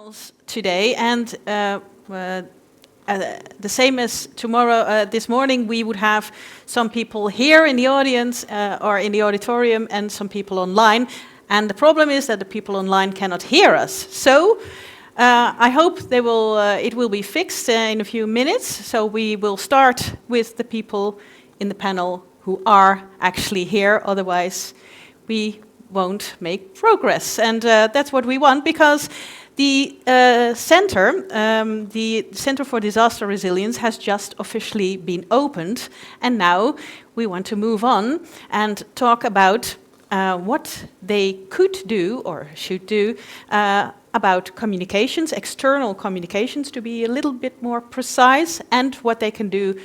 panels today, and the same as tomorrow, this morning, we would have some people here in the audience or in the auditorium and some people online. And the problem is that the people online cannot hear us. So I hope it will be fixed in a few minutes. So we will start with the people in the panel who are actually here. Otherwise, we won't make progress. And that's what we want, because the Center for Disaster Resilience has just officially been opened, and now we want to move on and talk about what they could do or should do about communications, external communications to be a little bit more precise, and what they can do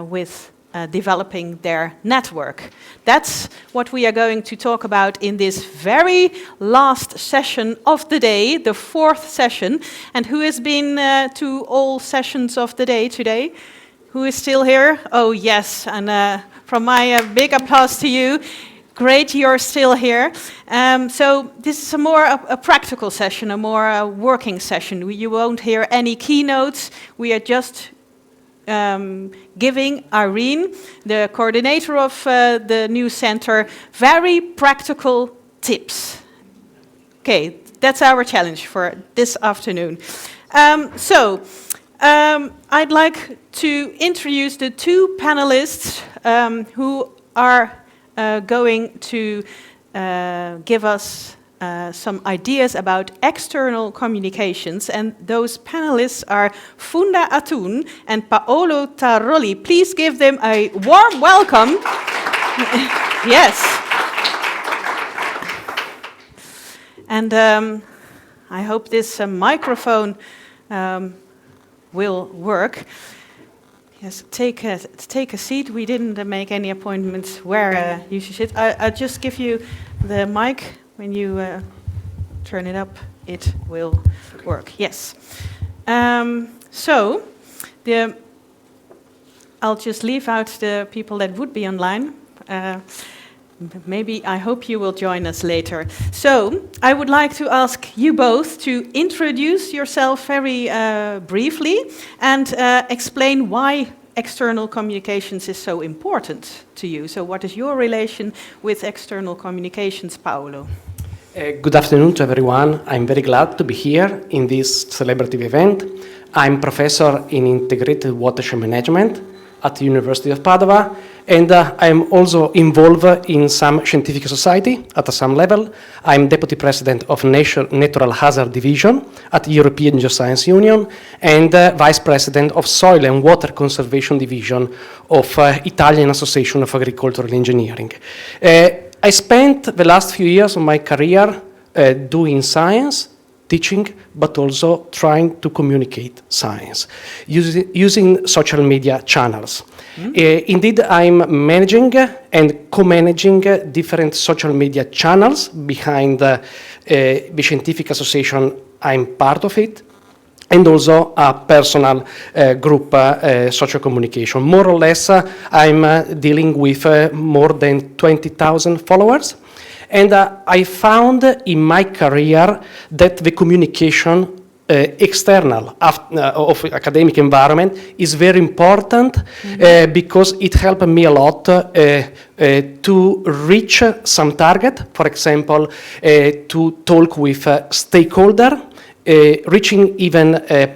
with developing their network. That's what we are going to talk about in this very last session of the day, the fourth session. And who has been to all sessions of the day today? Who is still here? Oh, yes, and from my big applause to you. Great, you're still here. So this is a practical session, a more working session. You won't hear any keynotes. We are just giving Irene, the coordinator of the new center, very practical tips. Okay, that's our challenge for this afternoon. I'd like to introduce the two panelists who are going to give us some ideas about external communications, and those panelists are Funda Atun and Paolo Tarolli. Please give them a warm welcome. Yes. And I hope this microphone will work. Yes, take a seat. We didn't make any appointments where you should sit. I'll just give you the mic. When you turn it up, it will work. Yes. I'll just leave out the people that would be online. I hope you will join us later. So I would like to ask you both to introduce yourself very briefly and explain why external communications is so important to you. So what is your relation with external communications, Paolo? Good afternoon to everyone. I'm very glad to be here in this celebrative event. I'm professor in integrated watershed management at the University of Padua, and I'm also involved in some scientific society at some level. I'm deputy president of Natural Hazard Division at the European Geoscience Union, and vice president of Soil and Water Conservation Division of Italian Association of Agricultural Engineering. I spent the last few years of my career doing science, teaching, but also trying to communicate science using social media channels. Indeed, I'm managing and co-managing different social media channels behind the scientific association. I'm part of it, and also a personal group, social communication. More or less, I'm dealing with more than 20,000 followers. And I found in my career that the communication external of academic environment is very important because it helped me a lot to reach some target. For example, to talk with stakeholder, reaching even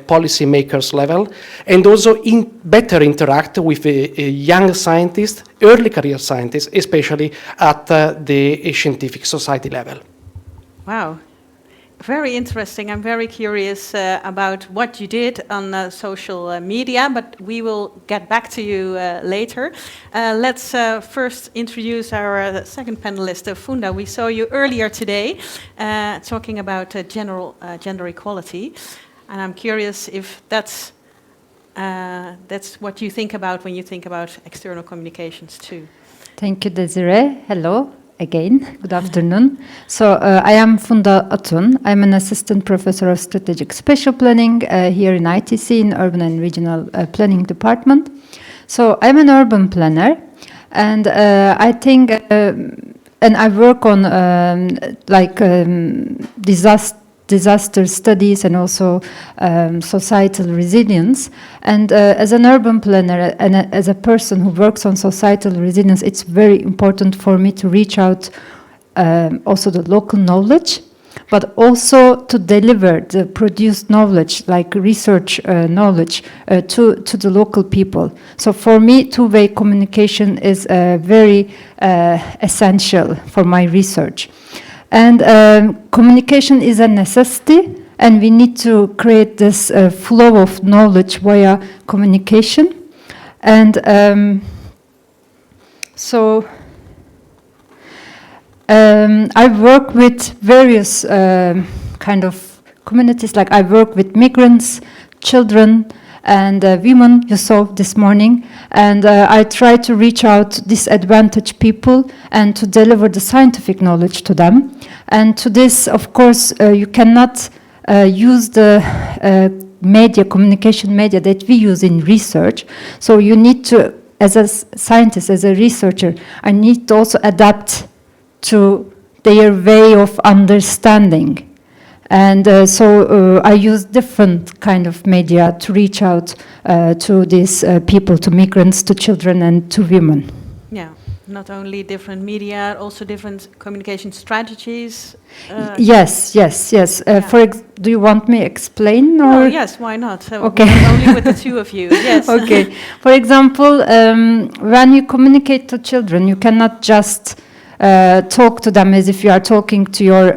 policymakers level, and also better interact with young scientists, early career scientists, especially at the scientific society level. Wow, very interesting. I'm very curious about what you did on social media, but we will get back to you later. Let's first introduce our second panelist, Funda. We saw you earlier today talking about gender equality, and I'm curious if that's what you think about when you think about external communications too. Thank you, Desiree. Hello. Again, good afternoon. So I am Funda Atun. I'm an assistant professor of strategic spatial planning here in ITC in Urban and Regional Planning Department. So I'm an urban planner, and I think, and I work on disaster studies and also societal resilience. And as an urban planner and as a person who works on societal resilience, it's very important for me to reach out also the local knowledge, but also to deliver the produced knowledge, like research knowledge, to the local people. So for me, two-way communication is very essential for my research. And communication is a necessity, and we need to create this flow of knowledge via communication. And I work with various kind of communities, like I work with migrants, children, and women, you saw this morning, and I try to reach out disadvantaged people and to deliver the scientific knowledge to them. And to this, of course, you cannot use the media, communication media that we use in research. So you need to, as a scientist, as a researcher, I need to also adapt to their way of understanding. And so I use different kind of media to reach out to these people, to migrants, to children, and to women. Yeah, not only different media, also different communication strategies. Yes. Yeah. Do you want me to explain? Or? Oh, yes, why not? So okay. Only with the two of you, yes. Okay. For example, when you communicate to children, you cannot just talk to them as if you are talking to your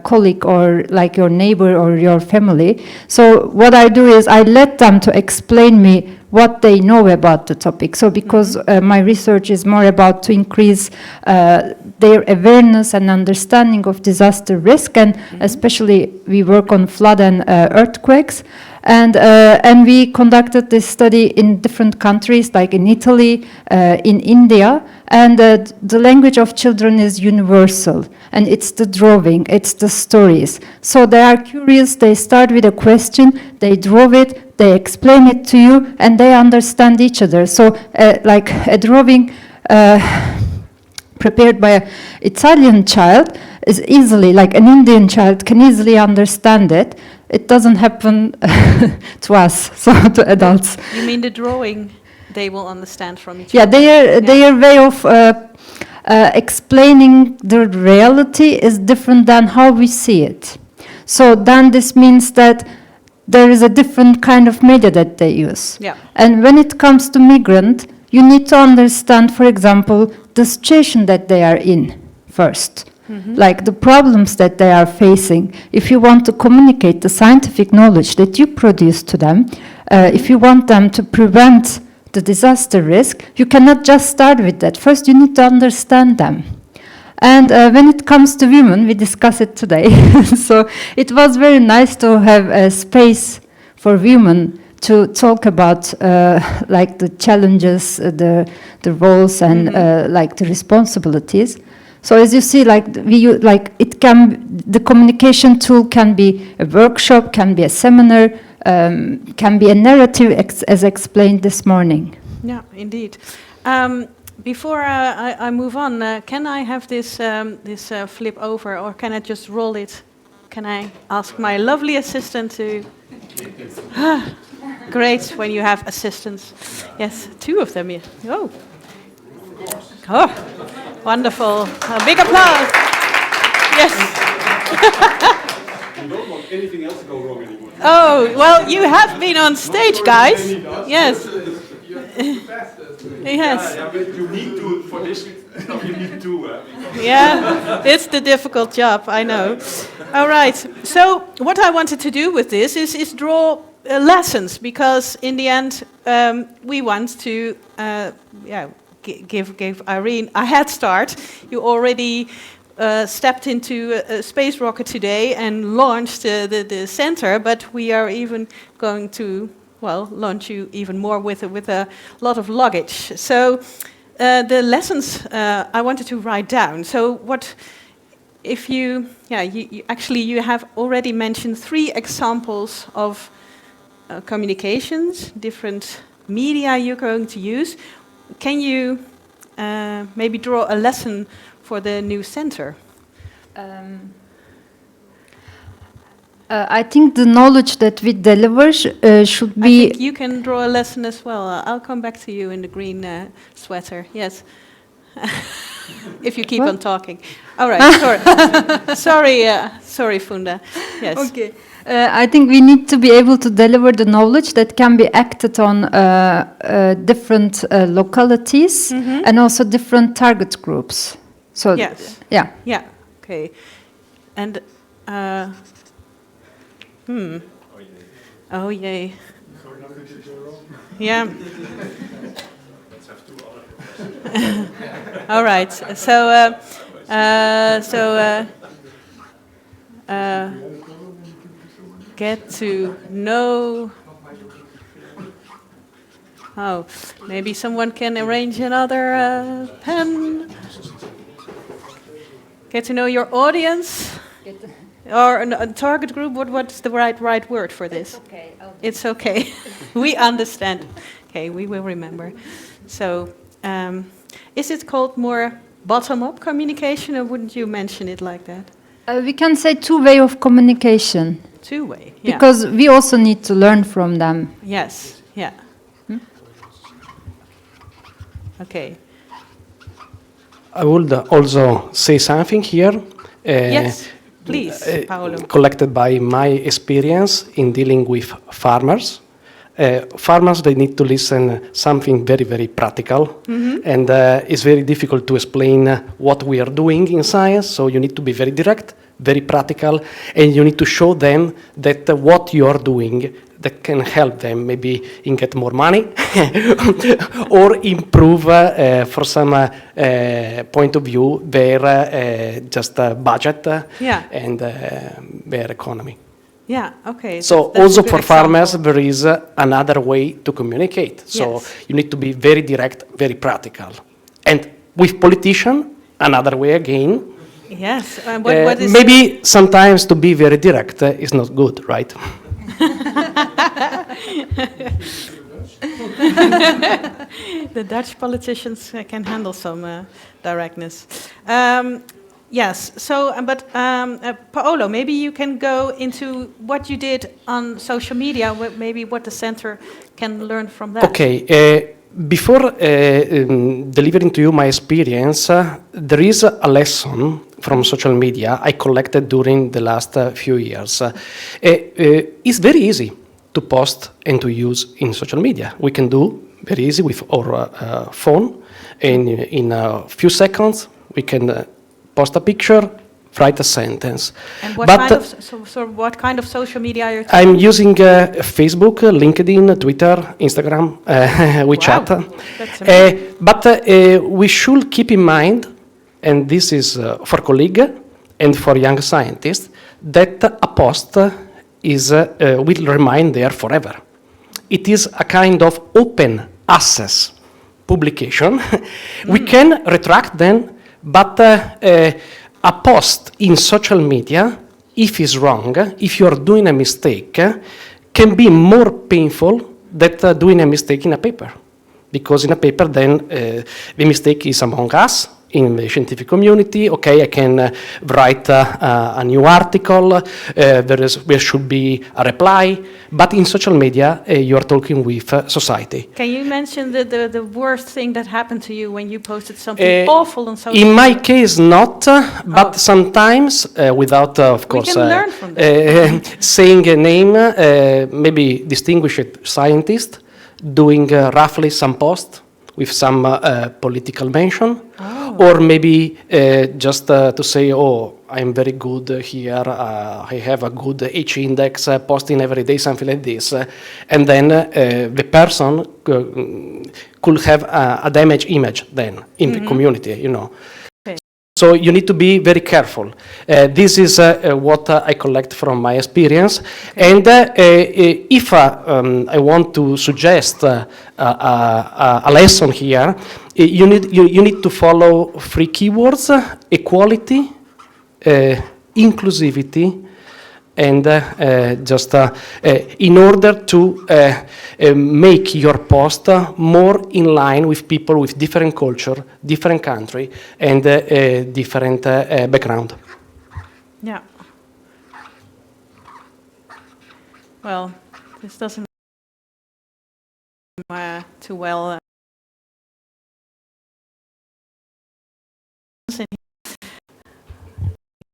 colleague or like your neighbor or your family. So what I do is I let them to explain me what they know about the topic. So because my research is more about to increase their awareness and understanding of disaster risk, and especially we work on flood and earthquakes. And we conducted this study in different countries, like in Italy, in India, and the language of children is universal, and it's the drawing, it's the stories. So they are curious, they start with a question, they draw it, they explain it to you, and they understand each other. So like a drawing prepared by an Italian child is easily, like an Indian child can easily understand it. It doesn't happen to us, so to adults. You mean the drawing they will understand from each other? Yeah, their way of explaining the reality is different than how we see it. So then this means that there is a different kind of media that they use. Yeah. And when it comes to migrant, you need to understand, for example, the situation that they are in first. Like the problems that they are facing. If you want to communicate the scientific knowledge that you produce to them, if you want them to prevent the disaster risk, you cannot just start with that. First, you need to understand them. And when it comes to women, we discuss it today. So it was very nice to have a space for women to talk about like the challenges, the roles, and like the responsibilities. So as you see, like the communication tool can be a workshop, can be a seminar, can be a narrative, as explained this morning. Yeah, indeed. Before I move on, can I have this flip over, or can I just roll it? Can I ask my lovely assistant to? Great when you have assistants. Yes, two of them here. Oh. Oh, wonderful. A big applause. Yes. You don't want anything else to go wrong anymore. Oh, well, you have been on stage, guys. Yes. Yes. Yeah, but you need to, for this, you need to. Yeah, it's the difficult job, I know. All right. So what I wanted to do with this is draw lessons, because in the end, we want to, give Irene a head start. You already stepped into a space rocket today and launched the center, but we are even going to, well, launch you even more with a lot of luggage. So the lessons I wanted to write down. So what, if you have already mentioned 3 examples of communications, different media you're going to use. Can you maybe draw a lesson for the new center? I think the knowledge that we deliver should I be. think you can draw a lesson as well. I'll come back to you in the green sweater. Yes. If you keep What? on talking. All right. Sorry. Sorry, Funda. Yes. Okay. I think we need to be able to deliver the knowledge that can be acted on different localities and also different target groups. So, Yes. yeah. Yeah. Okay. And. Oh yay. Yeah. All right. So get to know. Oh, maybe someone can arrange another pen. Get to know your audience. Or a target group, what's the right word for this? Okay. It's okay. We understand. Okay, we will remember. So, is it called more bottom-up communication, or wouldn't you mention it like that? We can say two-way of communication. Two-way, yeah. Because we also need to learn from them. Yes, yeah. Okay. I would also say something here. Yes, please, Paolo. Collected by my experience in dealing with farmers. Farmers, they need to listen something very, very practical. And it's very difficult to explain what we are doing in science, so you need to be very direct, very practical, and you need to show them that what you are doing that can help them maybe in get more money or improve for some point of view their just budget and their economy. Yeah, okay. So that's also a good for farmers, example. there is another way to communicate. So Yes. you need to be very direct, very practical. And with politicians, another way again. Yes, what is Maybe sometimes to be very direct is not good, right? the Dutch politicians can handle some directness. Yes, so, but Paolo, maybe you can go into what you did on social media, maybe what the center can learn from that. Okay, before delivering to you my experience, there is a lesson from social media I collected during the last few years. It's very easy to post and to use in social media. We can do very easy with our phone. In a few seconds, we can post a picture, write a sentence. And what kind of social media are you talking? I'm using Facebook, LinkedIn, Twitter, Instagram, WeChat. That's amazing. But we should keep in mind, and this is for colleagues and for young scientists, that a post will remain there forever. It is a kind of open access publication. We can retract them, but a post in social media, if it's wrong, if you're doing a mistake, can be more painful than doing a mistake in a paper. Because in a paper, then the mistake is among us, in the scientific community. Okay, I can write a new article, there should be a reply, but in social media, you are talking with society. Can you mention the worst thing that happened to you when you posted something awful on social media? In my case, not, but sometimes, without, of course, can learn from that. saying a name, maybe distinguished scientist, doing roughly some post with some political mention, or maybe just to say, oh, I'm very good here, I have a good H index, posting every day, something like this. And then the person could have a damaged image then in the community, you know. Okay. So you need to be very careful. This is what I collect from my experience. Okay. And if I want to suggest a lesson here, you need to follow 3 keywords: equality, inclusivity, and just in order to make your post more in line with people with different culture, different country, and different background. Yeah. Well, this doesn't too well.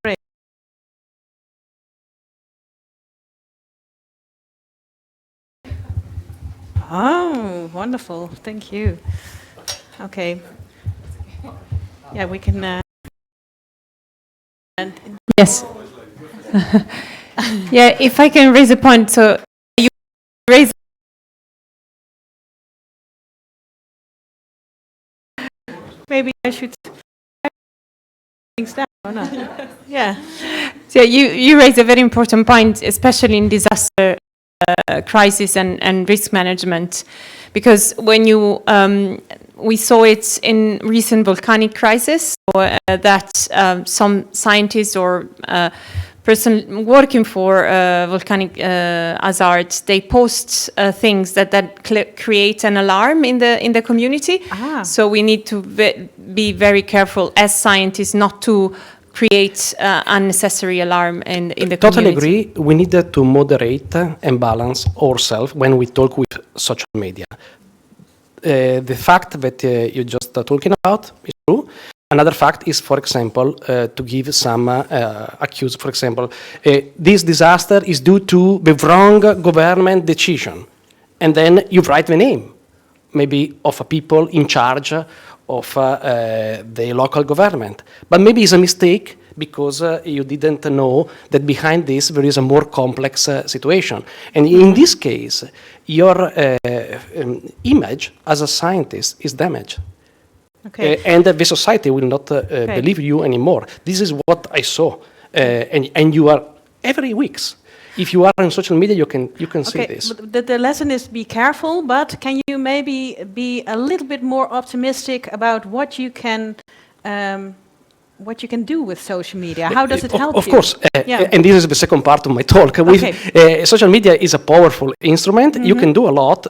Great. Oh, wonderful. Thank you. Okay. Yeah, we can. Yes. Yeah, if I can raise a point. So you raise. Maybe I should things down or not? Yeah. So you raise a very important point, especially in disaster crisis and risk management, because when you we saw it in recent volcanic crisis, or that some scientists or person working for volcanic hazard, they post things that create an alarm in the community. So we need to be very careful as scientists not to create unnecessary alarm in the Totally community. agree. We need to moderate and balance ourselves when we talk with social media. The fact that you're just talking about is true. Another fact is, for example, to give some accuse. For example, this disaster is due to the wrong government decision, and then you write the name, maybe of a people in charge of the local government. But maybe it's a mistake because you didn't know that behind this there is a more complex situation. And in this case, your image as a scientist is damaged. Okay. And the society will not believe you anymore. This is what I saw. And you are every week. If you are on social media, you can see this. But the lesson is be careful, but can you maybe be a little bit more optimistic about what you can do with social media? How does it help you? Of course, Yeah. and this is the second part of my talk. Okay. Social media is a powerful instrument. You can do a lot.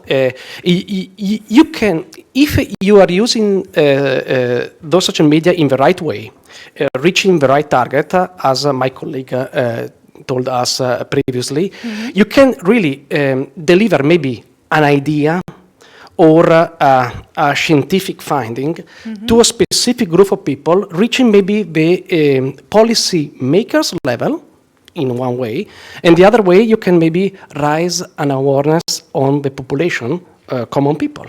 You can, if you are using those social media in the right way, reaching the right target, as my colleague told us previously, you can really deliver maybe an idea or a scientific finding to a specific group of people, reaching maybe the policy makers level in one way, and the other way you can maybe raise an awareness on the population, common people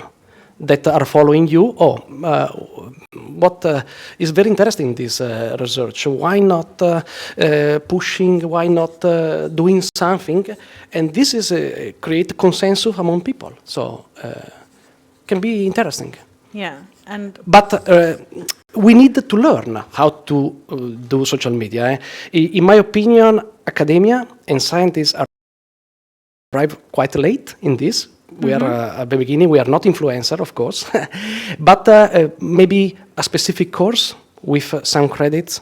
that are following you. What is very interesting in this research? Why not pushing? Why not doing something? And this is create consensus among people. So. Can be interesting. Yeah, but we need to learn how to do social media. In my opinion, academia and scientists arrive quite late in this. We are at the beginning. We are not influencer, of course, but maybe a specific course with some credits,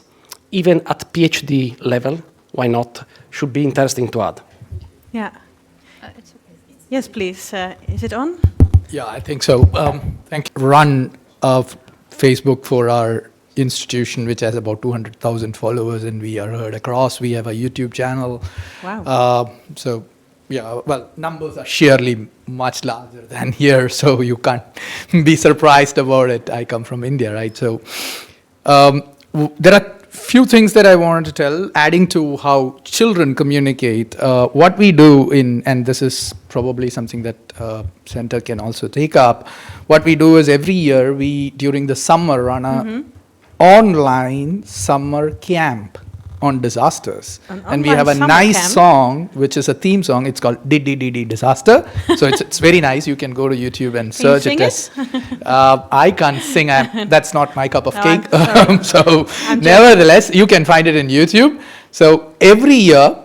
even at PhD level. Why not? Should be interesting to add. Yeah. Yes, please. Is it on? Yeah, I think so. Thank you. Run of Facebook for our institution, which has about 200,000 followers, and we are heard across. We have a YouTube channel. Wow. So, yeah, well, numbers are surely much larger than here, so you can't be surprised about it. I come from India, right? So, there are few things that I wanted to tell, adding to how children communicate. What we do and this is probably something that center can also take up. What we do is every year we, during the summer, run a online summer camp on disasters. And we have a nice song, which is a theme song. It's called Diddy Disaster. So it's very nice. You can go to YouTube and search it as. I can't sing. That's not my cup of cake. So nevertheless, you can find it in YouTube. So every year,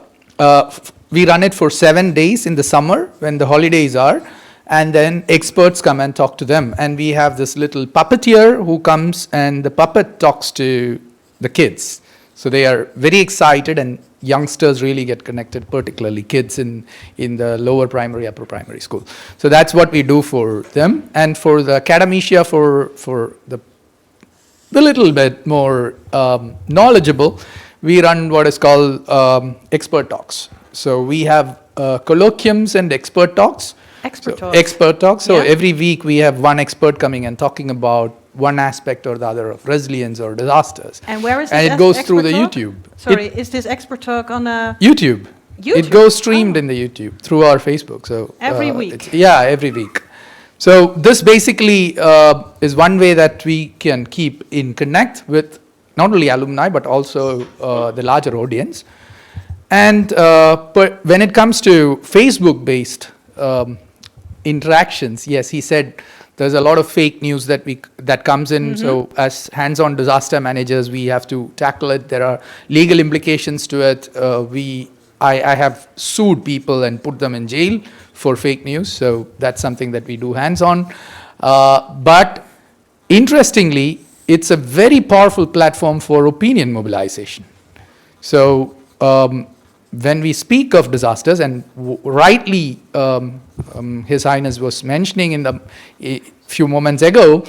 we run it for 7 days in the summer when the holidays are. And then experts come and talk to them. And we have this little puppeteer who comes, and the puppet talks to the kids. So they are very excited, and youngsters really get connected, particularly kids in the lower primary, upper primary school. So that's what we do for them. And for the academia, for the little bit more knowledgeable, we run what is called expert talks. So we have colloquiums and expert talks. Expert So talks. Expert talks. So Yeah. every week we have one expert coming and talking about one aspect or the other of resilience or disasters. And where is And this it goes through expert the talk? YouTube. Sorry, is this expert talk on a YouTube. YouTube? It goes streamed Oh. in the YouTube through our Facebook. So Every week? Yeah, every week. So this basically is one way that we can keep in connect with not only alumni but also the larger audience. And but when it comes to Facebook-based interactions, yes, he said there's a lot of fake news that comes in. So as hands-on disaster managers, we have to tackle it. There are legal implications to it. I have sued people and put them in jail for fake news. So that's something that we do hands-on. But interestingly, it's a very powerful platform for opinion mobilization. So when we speak of disasters, and rightly His Highness was mentioning in a few moments ago,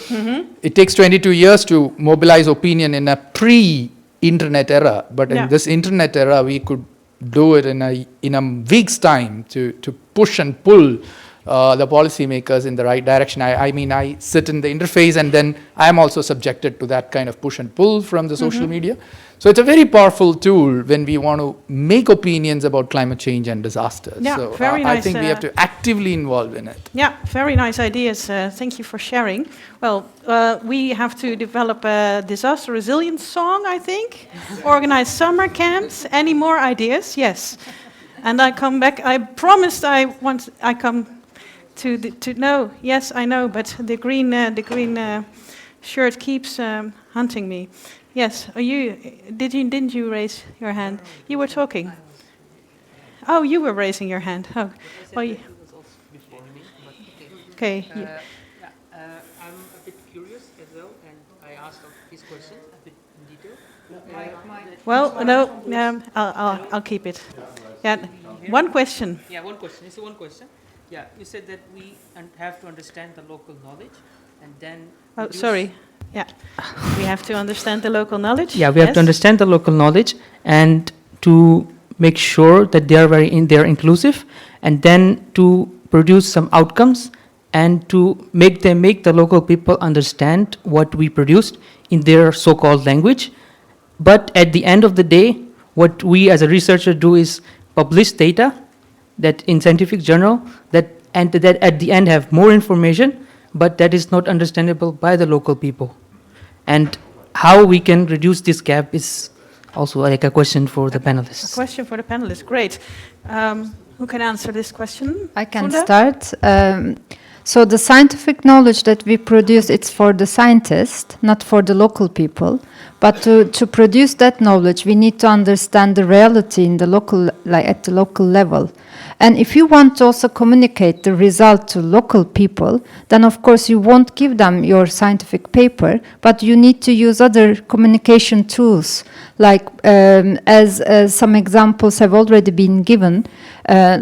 it takes 22 years to mobilize opinion in a pre-internet era. But Yeah. in this internet era, we could do it in a week's time to push and pull the policymakers in the right direction. I mean, I sit in the interface and then I am also subjected to that kind of push and pull from the social media. So it's a very powerful tool when we want to make opinions about climate change and disasters. Yeah, so very I nice, think we have to actively involve in it. Yeah, very nice ideas. Thank you for sharing. Well, we have to develop a disaster resilience song, I think. Organize summer camps. Any more ideas? Yes. And I come back. I promised I come to no. Yes, I know, but the green shirt keeps hunting me. Yes. Didn't you raise your hand? You were talking. Oh, you were raising your hand. Oh, well, okay. I'm a bit curious as well, and I asked his question a bit in detail. Well, no, I'll keep it. Yeah, one question. Yeah, one question. It's one question. Yeah, you said that we have to understand the local knowledge, and then. Oh, sorry. Yeah, we have to understand the local knowledge. Yeah, we have Yes? to understand the local knowledge and to make sure that they are they're inclusive, and then to produce some outcomes and to make the local people understand what we produced in their so-called language. But at the end of the day, what we as a researcher do is publish data that in scientific journal that at the end have more information, but that is not understandable by the local people. And how we can reduce this gap is also like a question for the panelists. A question for the panelists. Great. Who can answer this question? I can Funda? start. So the scientific knowledge that we produce, it's for the scientists, not for the local people. But to produce that knowledge, we need to understand the reality in the local, like at the local level. And if you want to also communicate the result to local people, then of course you won't give them your scientific paper, but you need to use other communication tools, like as some examples have already been given, for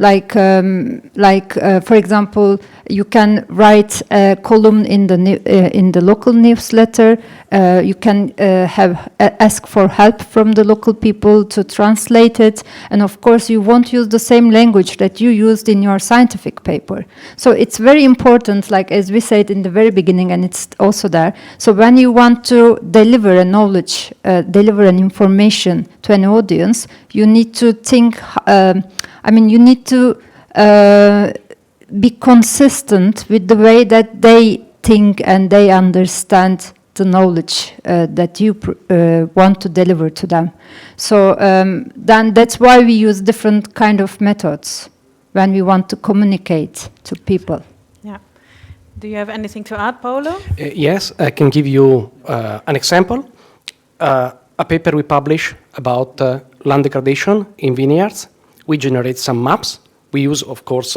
example, you can write a column in the local newsletter. You can ask for help from the local people to translate it, and of course you won't use the same language that you used in your scientific paper. So it's very important, like as we said in the very beginning, and it's also there. So when you want to deliver a knowledge, deliver an information to an audience, you need to think. You need to be consistent with the way that they think and they understand the knowledge that you want to deliver to them. So then that's why we use different kind of methods when we want to communicate to people. Yeah. Do you have anything to add, Paolo? Yes, I can give you an example. A paper we publish about land degradation in vineyards. We generate some maps. We use, of course,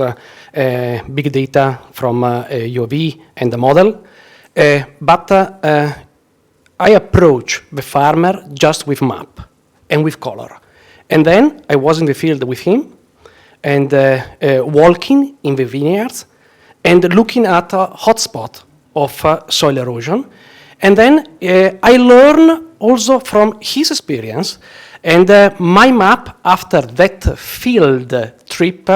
big data from UAV and the model. But I approach the farmer just with map and with color. And then I was in the field with him and walking in the vineyards and looking at a hotspot of soil erosion. And then I learn also from his experience And my map, after that field trip,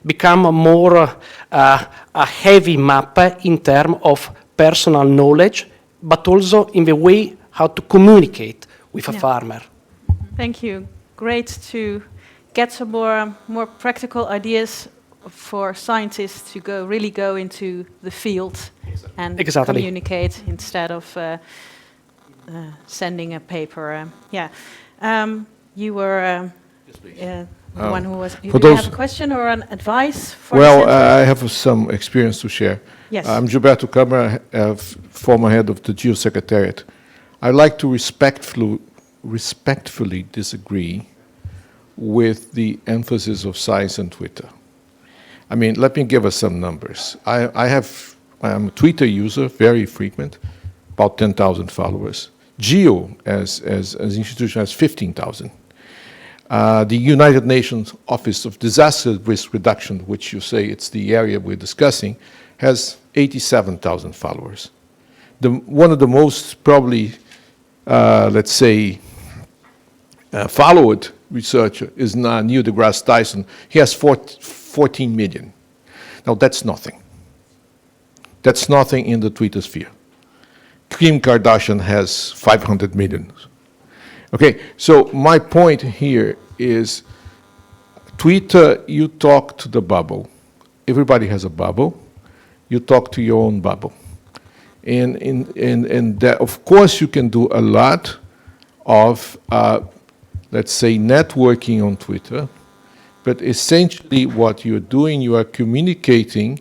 became more a heavy map in terms of personal knowledge, but also in the way how to communicate with a farmer. Thank you. Great to get some more practical ideas for scientists to really go into the field and communicate instead of sending a paper. You were the one who was. Do you have a question or an advice for Well, the center? I have some experience to share. Yes. I'm Gilberto Câmara, former head of the Geosecretariat. I'd like to respectfully disagree with the emphasis of science on Twitter. I mean, let me give us some numbers. I'm a Twitter user, very frequent, about 10,000 followers. Geo, as an institution, has 15,000. The United Nations Office of Disaster Risk Reduction, which you say it's the area we're discussing, has 87,000 followers. One of the most probably, let's say, followed researcher is Neil deGrasse Tyson. He has 14 million. Now, that's nothing. That's nothing in the Twitter sphere. Kim Kardashian has 500 million. Okay, so my point here is Twitter, you talk to the bubble. Everybody has a bubble. You talk to your own bubble. And that, of course, you can do a lot of, let's say, networking on Twitter, but essentially what you're doing, you are communicating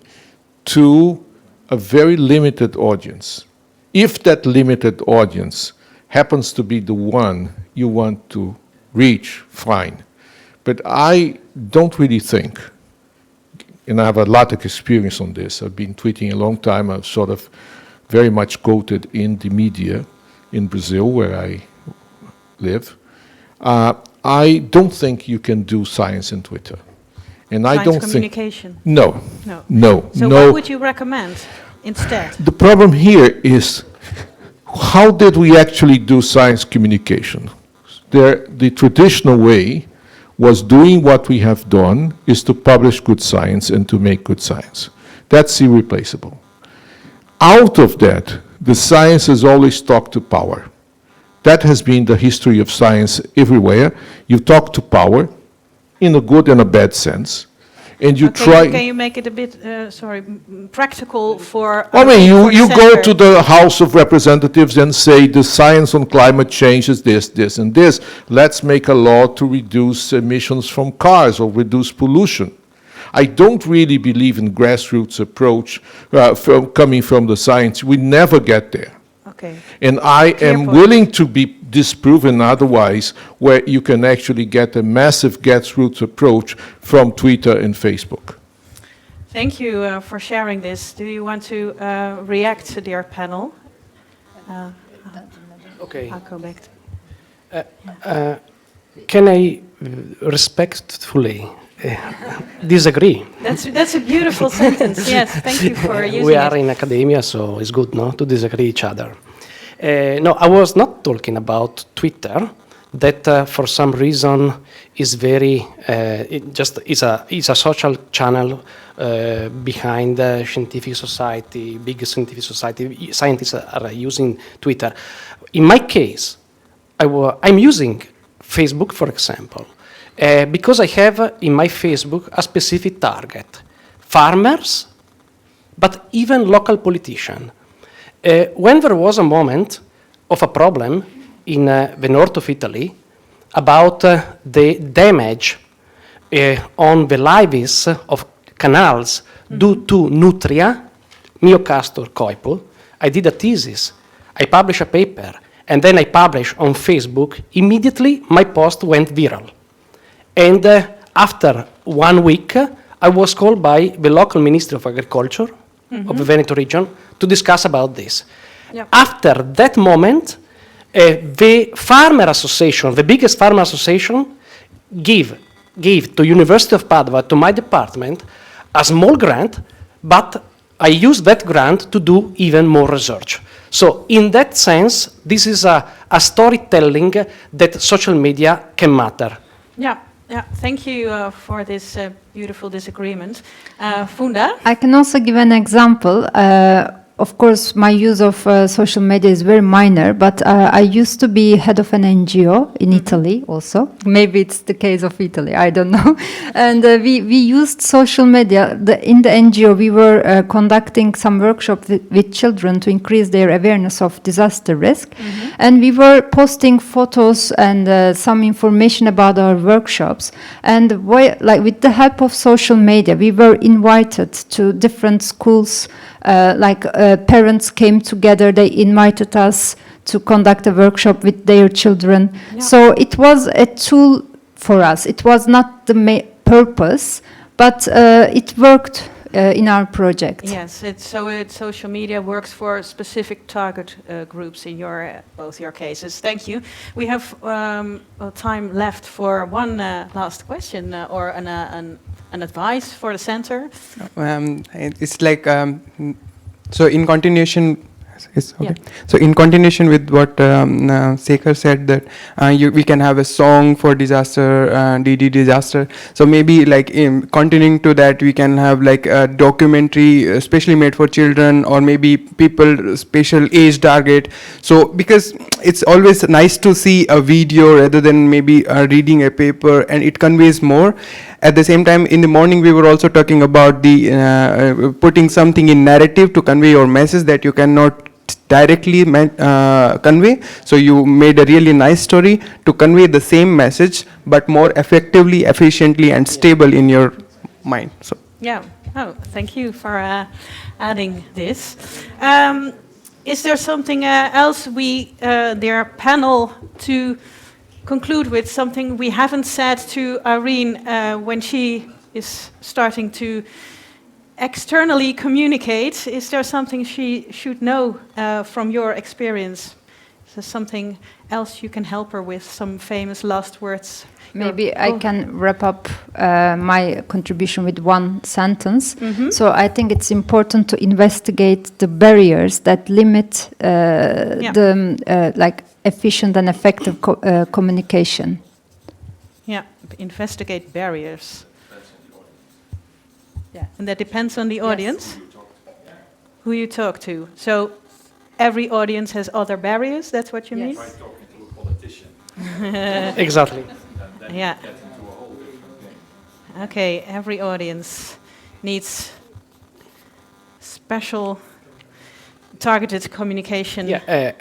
to a very limited audience. If that limited audience happens to be the one you want to reach, fine. But I don't really think, and I have a lot of experience on this, I've been tweeting a long time, I've sort of very much quoted in the media in Brazil, where I live. I don't think you can do science in Twitter. And Science I don't communication. think... No. No. So no. what would you recommend instead? The problem here is, how did we actually do science communication? The traditional way was doing what we have done, is to publish good science and to make good science. That's irreplaceable. Out of that, the science has always talked to power. That has been the history of science everywhere. You talk to power, in a good and a bad sense, and you try... Can you make it a bit, practical for... I mean, for you go center? to the House of Representatives and say the science on climate change is this, this, and this. Let's make a law to reduce emissions from cars or reduce pollution. I don't really believe in grassroots approach coming from the science. We never get there. Okay. And I Clear am point. willing to be disproven otherwise, where you can actually get a massive grassroots approach from Twitter and Facebook. Thank you for sharing this. Do you want to react, dear panel? Okay. I'll go back to... Can I respectfully disagree? That's a beautiful sentence. Yes, thank you for using We it. are in academia, so it's good, no, to disagree each other. No, I was not talking about Twitter. That for some reason is very it just is a social channel behind the scientific society, big scientific society. Scientists are using Twitter. In my case, I'm using Facebook, for example, because I have in my Facebook a specific target: farmers, but even local politicians. When there was a moment of a problem in the north of Italy about the damage on the levees of canals due to nutria, Myocastor coipul, I did a thesis. I published a paper, and then I published on Facebook. Immediately, my post went viral. And after 1 week, I was called by the local Ministry of Agriculture of the Veneto region to discuss about this. Yep. After that moment, the farmer association, the biggest farmer association, gave to University of Padua, to my department, a small grant, but I used that grant to do even more research. So in that sense, this is a storytelling that social media can matter. Yeah, yeah. Thank you for this beautiful disagreement. Funda? I can also give an example. Of course, my use of social media is very minor, but I used to be head of an NGO in Italy also. Maybe it's the case of Italy, I don't know. And we used social media. In the NGO, we were conducting some workshops with children to increase their awareness of disaster risk. And we were posting photos and some information about our workshops. And with the help of social media, we were invited to different schools. Parents came together, they invited us to conduct a workshop with their children. Yeah. So it was a tool for us. It was not the purpose, but it worked in our project. Yes, social media works for specific target groups in both your cases. Thank you. We have time left for one last question or an advice for the center. It's like so in continuation. Okay. Yeah. So in continuation with what Sekhar said, that we can have a song for disaster, DD disaster. So maybe like in continuing to that, we can have like a documentary especially made for children, or maybe people special age target. So because it's always nice to see a video rather than maybe reading a paper, and it conveys more. At the same time, in the morning, we were also talking about the putting something in narrative to convey your message that you cannot directly convey. So you made a really nice story to convey the same message, but more effectively, efficiently, and stable in your mind. So Yeah. Oh, thank you for adding this. Is there something else their panel to conclude with, something we haven't said to Irene when she is starting to externally communicate? Is there something she should know from your experience? Is there something else you can help her with, some famous last words? Maybe I can wrap up my contribution with one sentence. So I think it's important to investigate the barriers that limit the efficient and effective communication. Yeah, investigate barriers. Yeah, and that depends on the audience, who you talk to. So every audience has other barriers, that's what you mean? Try talking to a politician. Exactly. Yeah. Okay, every audience needs special targeted communication. Yeah,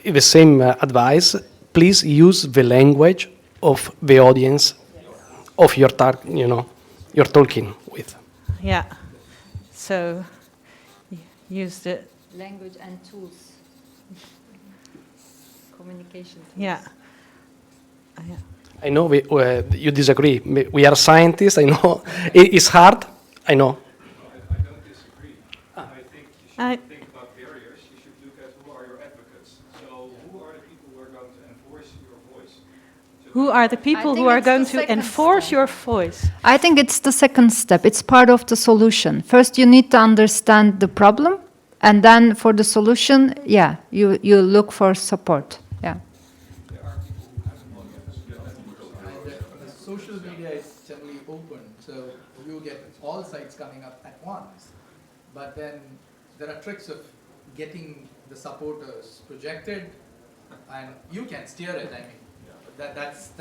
the same advice. Please use the language of the audience of your you're talking with. Yeah. So use the Language and tools. Communication tools. yeah. Yeah. I know you disagree. We are scientists. I know it's hard. I know. I don't disagree. I think you should think about barriers. You should look at who are your advocates. So who are the people who are going to enforce your voice? Who are the people who are going to enforce your voice? I think it's the second step. It's part of the solution. First, you need to understand the problem, and then for the solution, you look for support. Yeah. The social media is generally open, so you get all sites coming up at once. But then there are tricks of getting the supporters projected, and you can steer it. I mean, that's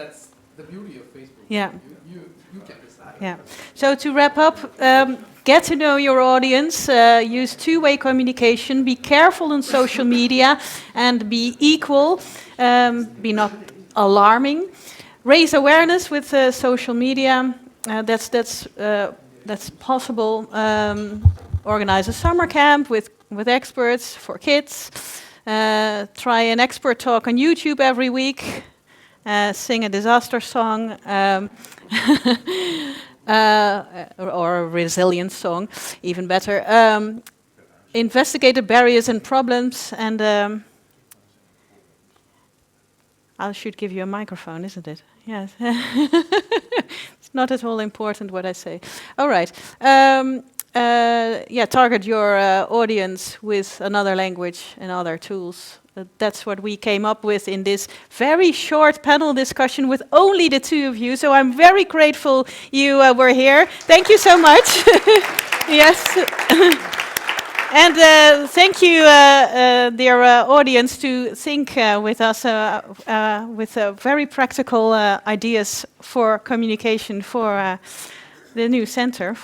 the beauty of Facebook. Yeah. You can decide. Yeah. So to wrap up, get to know your audience, use two-way communication, be careful on social media, and be equal, be not alarming. Raise awareness with social media. That's possible. Organize a summer camp with experts for kids. Try an expert talk on YouTube every week. Sing a disaster song or a resilience song, even better. Investigate the barriers and problems, and I should give you a microphone, isn't it? Yes. It's not at all important what I say. All right. target your audience with another language and other tools. That's what we came up with in this very short panel discussion with only the two of you. So I'm very grateful you were here. Thank you so much. Yes. And thank you, dear audience, to think with us with very practical ideas for communication for the new center.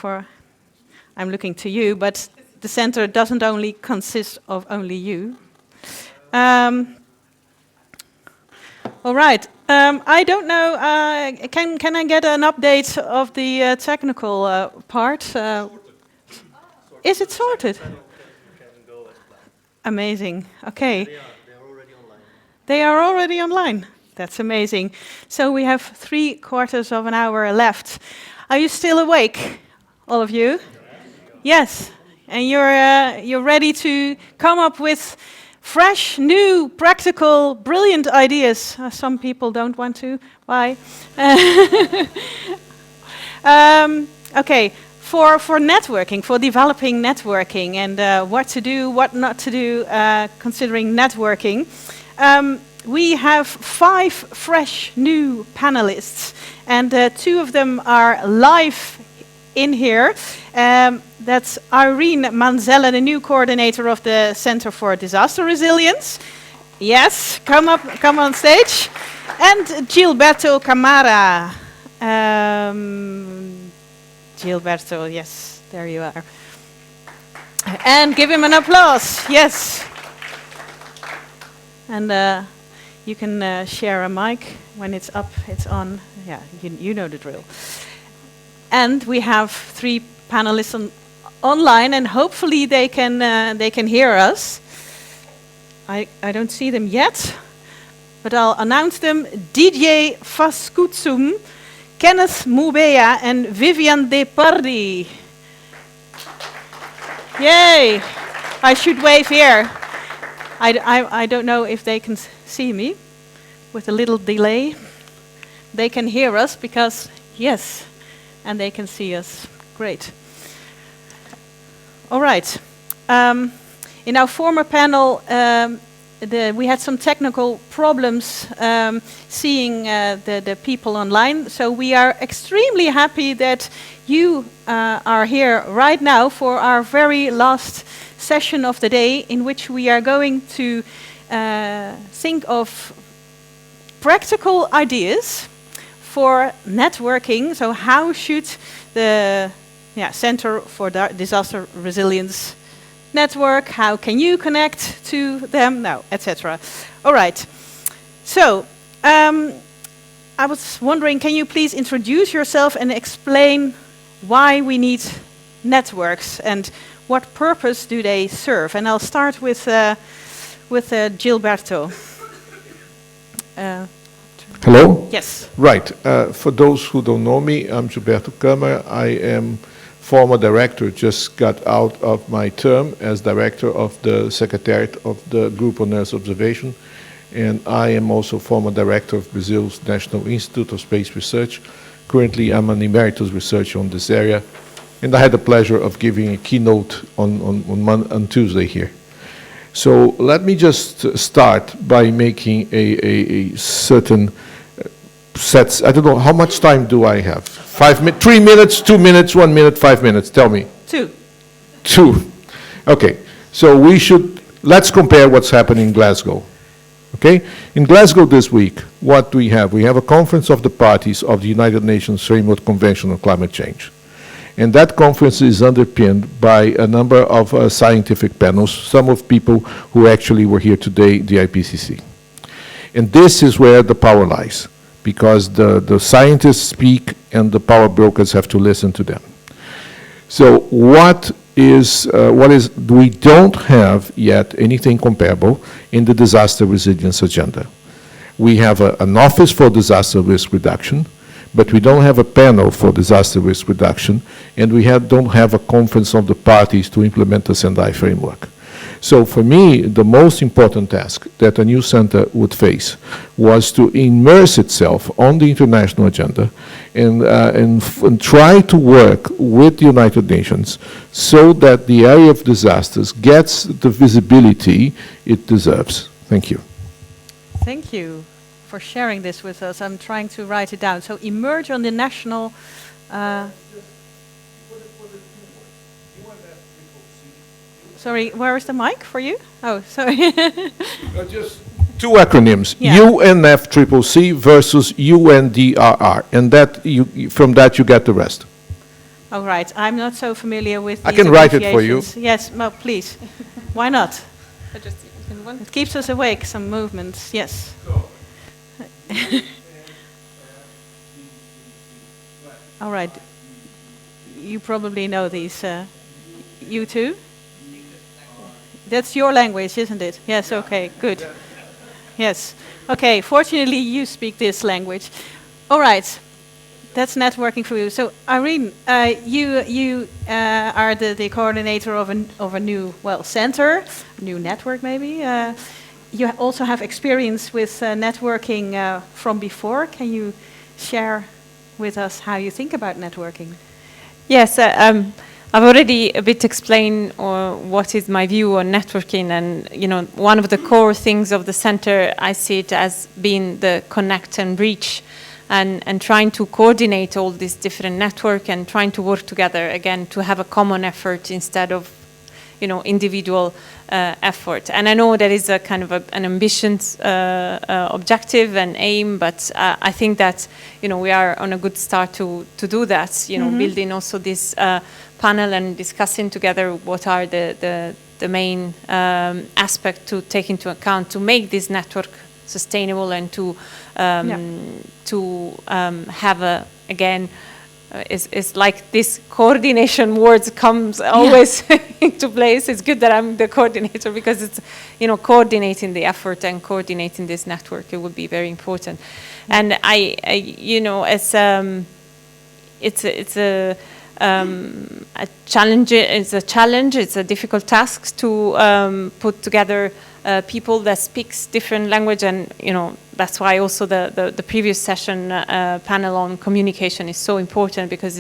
I'm looking to you, but the center doesn't only consist of only you. All right. I don't know. Can I get an update of the technical part? Is it sorted? Amazing. Okay. They are already online. That's amazing. So we have 3/4 of an hour left. Are you still awake, all of you? Yes. And you're ready to come up with fresh, new, practical, brilliant ideas. Some people don't want to. Why? Okay. For networking, for developing networking, and what to do, what not to do, considering networking, we have 5 fresh new panelists, and 2 of them are live in here. That's Irene Manzella, the new coordinator of the Center for Disaster Resilience. Yes, come on stage. And Gilberto Camara. Gilberto, yes, there you are. And give him an applause, yes. And you can share a mic when it's up, it's on. Yeah, you know the drill. And we have 3 panelists online, and hopefully they can hear us. I don't see them yet, but I'll announce them. DJ Faskutsum, Kenneth Mubea, and Vivian Depardi. Yay! I should wave here. I don't know if they can see me with a little delay. They can hear us because, yes, and they can see us. Great. All right. In our former panel, we had some technical problems seeing the people online. So we are extremely happy that you are here right now for our very last session of the day, in which we are going to think of practical ideas for networking. So how should the Center for Disaster Resilience network? How can you connect to them? No, etc. All right. So I was wondering, can you please introduce yourself and explain why we need networks and what purpose do they serve? And I'll start with Gilberto. Hello? Yes. Right. For those who don't know me, I'm Gilberto Câmara. I am former director, just got out of my term as director of the Secretariat of the Group on Earth Observation. And I am also former director of Brazil's National Institute of Space Research. Currently, I'm an emeritus researcher on this area. And I had the pleasure of giving a keynote on Tuesday here. So let me just start by making a certain sets. I don't know, how much time do I have? 3 minutes, 2 minutes, 1 minute, 5 minutes? Tell me. 2. 2. Okay, so let's compare what's happening in Glasgow. Okay, in Glasgow this week, what do we have? We have a conference of the parties of the United Nations Framework Convention on Climate Change. And that conference is underpinned by a number of scientific panels, some of people who actually were here today, the IPCC. And this is where the power lies, because the scientists speak and the power brokers have to listen to them. So we don't have yet anything comparable in the disaster resilience agenda. We have an office for disaster risk reduction, but we don't have a panel for disaster risk reduction, and we don't have a conference of the parties to implement the Sendai framework. So for me, the most important task that a new center would face was to immerse itself on the international agenda and try to work with the United Nations so that the area of disasters gets the visibility it deserves. Thank you. Thank you for sharing this with us. I'm trying to write it down. So emerge on the national... Sorry, where is the mic for you? Oh, sorry. Just two acronyms, Yeah. UNFCCC versus UNDRR, and that from that you get the rest. All right, I'm not so familiar with I these can write it for you. abbreviations. Yes, well, please. Why not? It keeps us awake, some movements, yes. All right. You probably know these. You too? That's your language, isn't it? Yes, okay, good. Yes. Okay, fortunately you speak this language. All right. That's networking for you. So, Irene, you are the coordinator of a new, well, center, a new network maybe. You also have experience with networking from before. Can you share with us how you think about networking? Yes, I've already a bit explained what is my view on networking, and one of the core things of the center, I see it as being the connect and reach, and trying to coordinate all these different network and trying to work together again to have a common effort instead of individual effort. And I know that is a kind of an ambitious objective and aim, but I think that we are on a good start to do that. Building also this panel and discussing together what are the main aspect to take into account to make this network sustainable and to have again. It's like this coordination words comes always into place. It's good that I'm the coordinator because it's coordinating the effort and coordinating this network. It would be very important, and it's a challenge. It's a challenge. It's a difficult task to put together people that speaks different language, and that's why also the previous session panel on communication is so important, because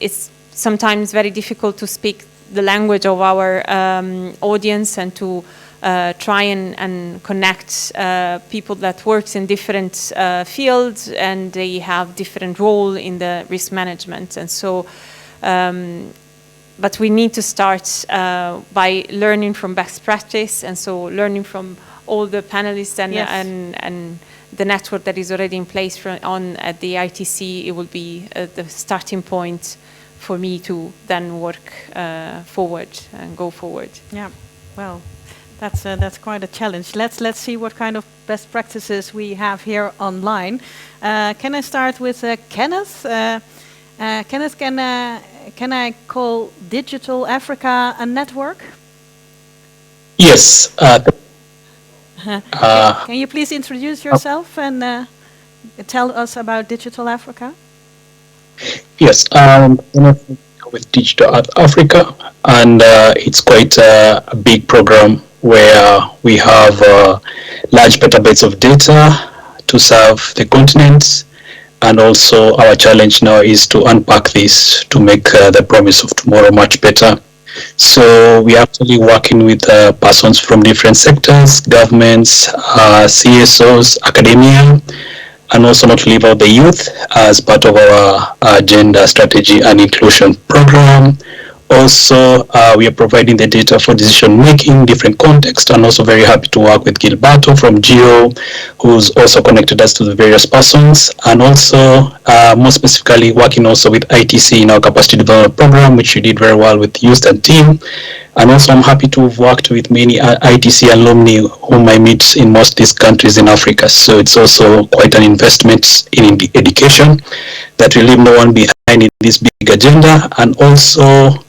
it's sometimes very difficult to speak the language of our audience and to try and connect people that works in different fields, and they have different role in the risk management. And so but we need to start by learning from best practice, and so learning from all the panelists and the network that is already in place at the ITC. It will be the starting point for me to then work forward and go forward. Yeah, well, that's quite a challenge. Let's see what kind of best practices we have here online. Can I start with Kenneth? Kenneth, can I call Digital Africa a network? Yes. Can you please introduce yourself and tell us about Digital Africa? Yes, with Digital Africa, and it's quite a big program where we have large petabytes of data to serve the continents. And also our challenge now is to unpack this to make the promise of tomorrow much better. So we are actually working with persons from different sectors, governments, CSOs, academia, and also not to leave out the youth as part of our gender strategy and inclusion program. Also, we are providing the data for decision making, different contexts, and also very happy to work with Gilberto from Geo, who's also connected us to the various persons, and also more specifically working also with ITC in our capacity development program, which you did very well with Houston team. And also I'm happy to have worked with many ITC alumni whom I meet in most of these countries in Africa. So it's also quite an investment in education that will leave no one behind in this big agenda, and also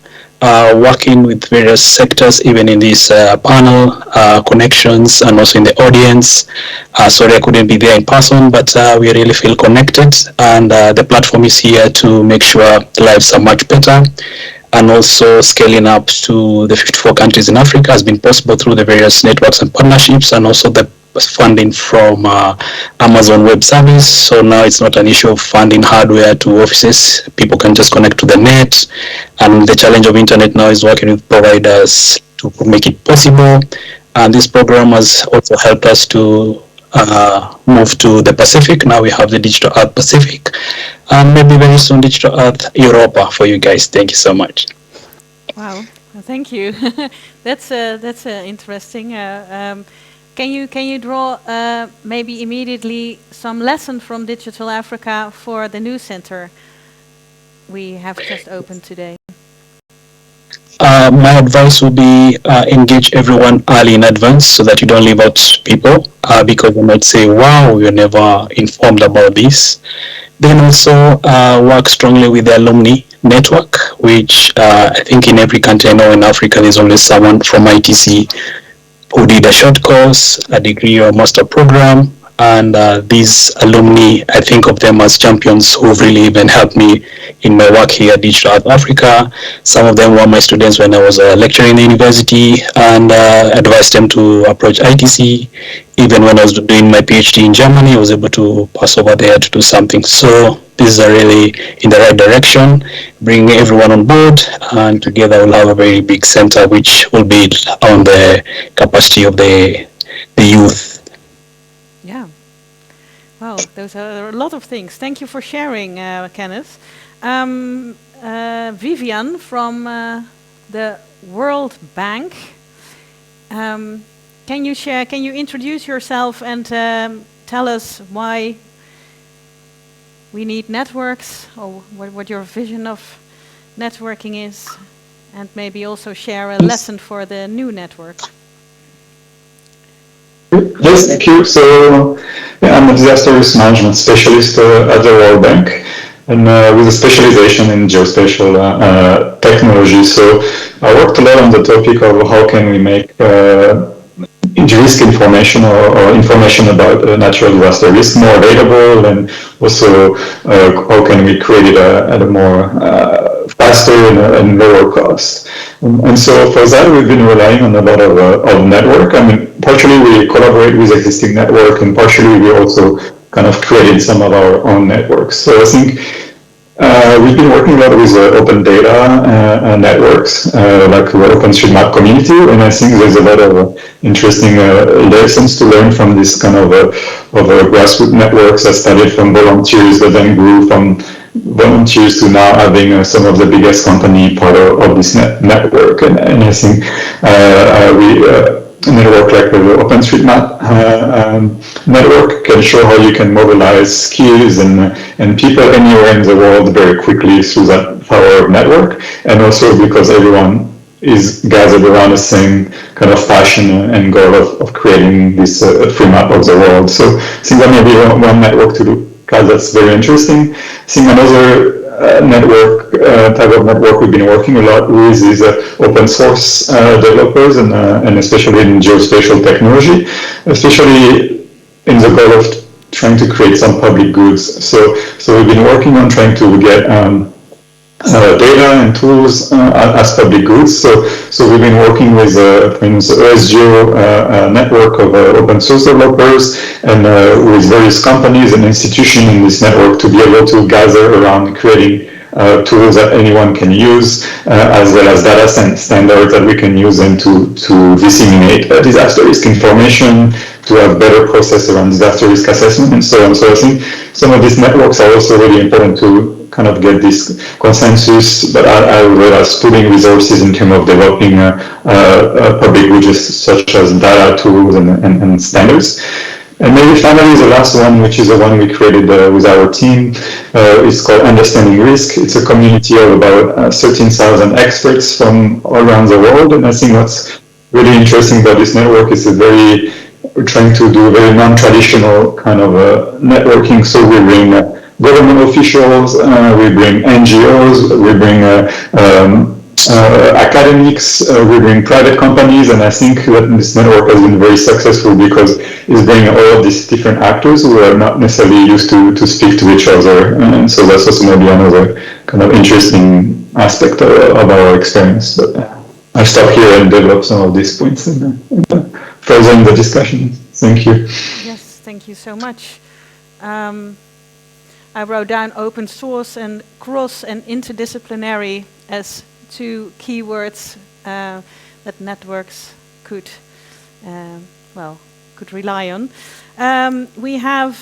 working with various sectors, even in this panel, connections, and also in the audience. Sorry I couldn't be there in person, but we really feel connected, and the platform is here to make sure lives are much better. And also scaling up to the 54 countries in Africa has been possible through the various networks and partnerships, and also the funding from Amazon Web Service. So now it's not an issue of funding hardware to offices. People can just connect to the net. And the challenge of internet now is working with providers to make it possible. And this program has also helped us to move to the Pacific. Now we have the Digital Earth Pacific, and maybe very soon Digital Earth Europa for you guys. Thank you so much. Wow, well, thank you. That's interesting. Can you draw maybe immediately some lesson from Digital Africa for the new center we have just opened today? My advice would be engage everyone early in advance so that you don't leave out people because they might say, wow, we were never informed about this. Then also work strongly with the alumni network, which I think in every country I know in Africa there's always someone from ITC who did a short course, a degree or master program. And these alumni, I think of them as champions who've really even helped me in my work here at Digital Earth Africa. Some of them were my students when I was lecturing in the university, and advised them to approach ITC. Even when I was doing my PhD in Germany, I was able to pass over there to do something. So these are really in the right direction, bring everyone on board, and together we'll have a very big center which will build on the capacity of the youth. Yeah. Well, those are a lot of things. Thank you for sharing, Kenneth. Vivian from the World Bank. Can you introduce yourself and tell us why we need networks, or what your vision of networking is, and maybe also share a lesson for the new network? Yes, thank you. So I'm a disaster risk management specialist at the World Bank, and with a specialization in geospatial technology. So I worked a lot on the topic of how can we make risk information or information about natural disaster risk more available, and also how can we create it at a more faster and lower cost. And so for that, we've been relying on a lot of network. I mean, partially we collaborate with existing network, and partially we also kind of created some of our own networks. So I think we've been working a lot with open data networks, like the OpenStreetMap community, and I think there's a lot of interesting lessons to learn from this kind of grassroots networks that started from volunteers, but then grew from volunteers to now having some of the biggest company part of this network. And I think a network like the OpenStreetMap network can show how you can mobilize skills and people anywhere in the world very quickly through that power of network, and also because everyone is gathered around the same kind of passion and goal of creating this free map of the world. So I think that may be one network to look at that's very interesting. I think another network, type of network we've been working a lot with is open source developers, and especially in geospatial technology, especially in the goal of trying to create some public goods. So we've been working on trying to get data and tools as public goods. So we've been working with, for instance, OSGeo network of open source developers, and with various companies and institutions in this network to be able to gather around creating tools that anyone can use, as well as data standards that we can use and to disseminate disaster risk information, to have better process around disaster risk assessment, and so on. So I think some of these networks are also really important to kind of get this consensus, but as well as pooling resources in terms of developing public goods such as data tools and standards. And maybe finally the last one, which is the one we created with our team, is called Understanding Risk. It's a community of about 13,000 experts from all around the world, and I think what's really interesting about this network is we're trying to do a very non-traditional kind of networking. So we bring government officials, we bring NGOs, we bring academics, we bring private companies, and I think that this network has been very successful because it's bringing all of these different actors who are not necessarily used to speak to each other, and so that's also maybe another kind of interesting aspect of our experience. But I'll stop here and develop some of these points and further in the discussion. Thank you. Yes, thank you so much. I wrote down open source and cross and interdisciplinary as two keywords that networks could, could rely on. We have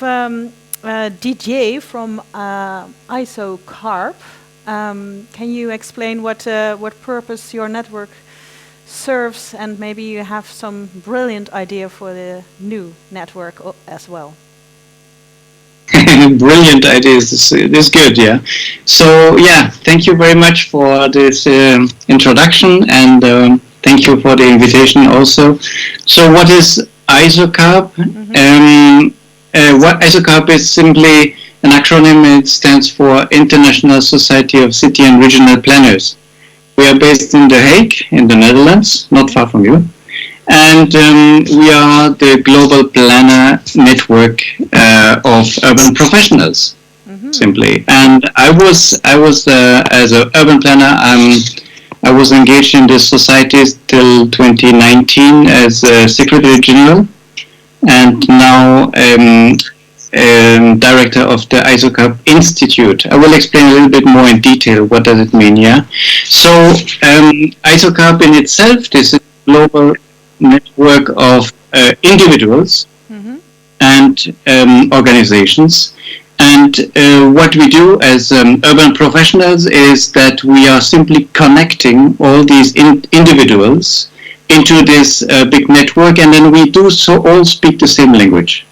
DJ from ISOCARP. Can you explain what purpose your network serves, and maybe you have some brilliant idea for the new network as well? Brilliant ideas. This is good, yeah. So, yeah, thank you very much for this introduction, and thank you for the invitation also. So, what is ISOCARP? What ISOCARP is simply an acronym. It stands for International Society of City and Regional Planners. We are based in The Hague, in the Netherlands, not far from you. And we are the global planner network of urban professionals, simply. And I was as an urban planner, I was engaged in this society till 2019 as Secretary General, and now director of the ISOCARP Institute. I will explain a little bit more in detail what does it mean, yeah? So ISOCARP in itself, this is a global network of individuals and organizations. And what we do as urban professionals is that we are simply connecting all these individuals into this big network, and then we do so all speak the same language.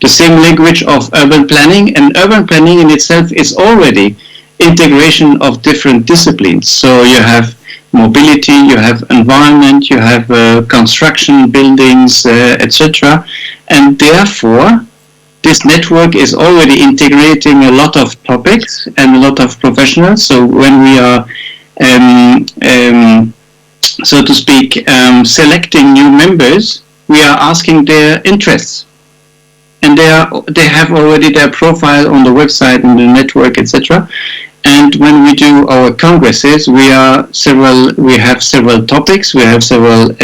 The same language of urban planning, and urban planning in itself is already integration of different disciplines. So you have mobility, you have environment, you have construction, buildings, etc. And therefore, this network is already integrating a lot of topics and a lot of professionals. So when we are, so to speak, selecting new members, we are asking their interests. And they have already their profile on the website and the network, etc. And when we do our congresses, we have several topics. We have several,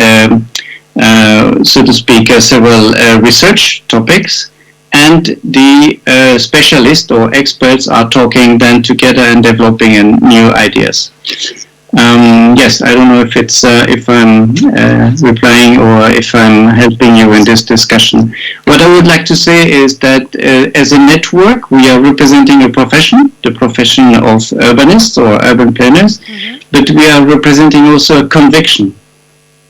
so to speak, several research topics, and the specialists or experts are talking then together and developing new ideas. Yes, I don't know if it's if I'm replying or if I'm helping you in this discussion. What I would like to say is that as a network, we are representing a profession, the profession of urbanists or urban planners, but we are representing also a conviction.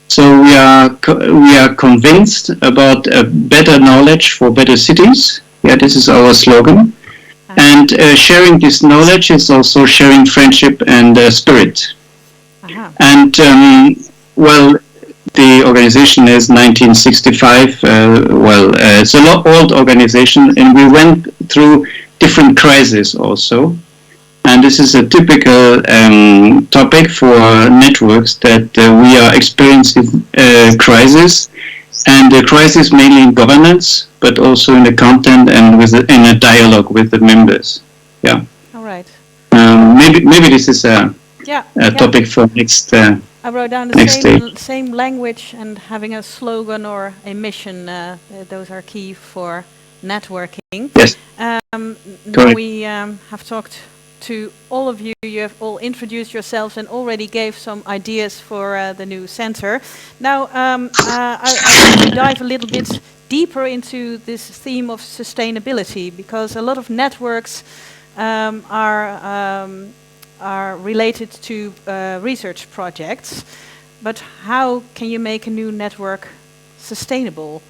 So we are convinced about better knowledge for better cities. Yeah, this is our slogan. And sharing this knowledge is also sharing friendship and spirit. And well, the organization is 1965. It's a lot old organization, and we went through different crises also. And this is a typical topic for networks that we are experiencing crisis, and the crisis mainly in governance, but also in the content and in a dialogue with the members. Yeah. All right. Maybe this is a topic for next. I wrote down the same language and having a slogan or a mission. Those are key for networking. Yes. Now we have talked to all of you. You have all introduced yourselves and already gave some ideas for the new center. Now I want to dive a little bit deeper into this theme of sustainability, because a lot of networks are related to research projects, but how can you make a new network sustainable?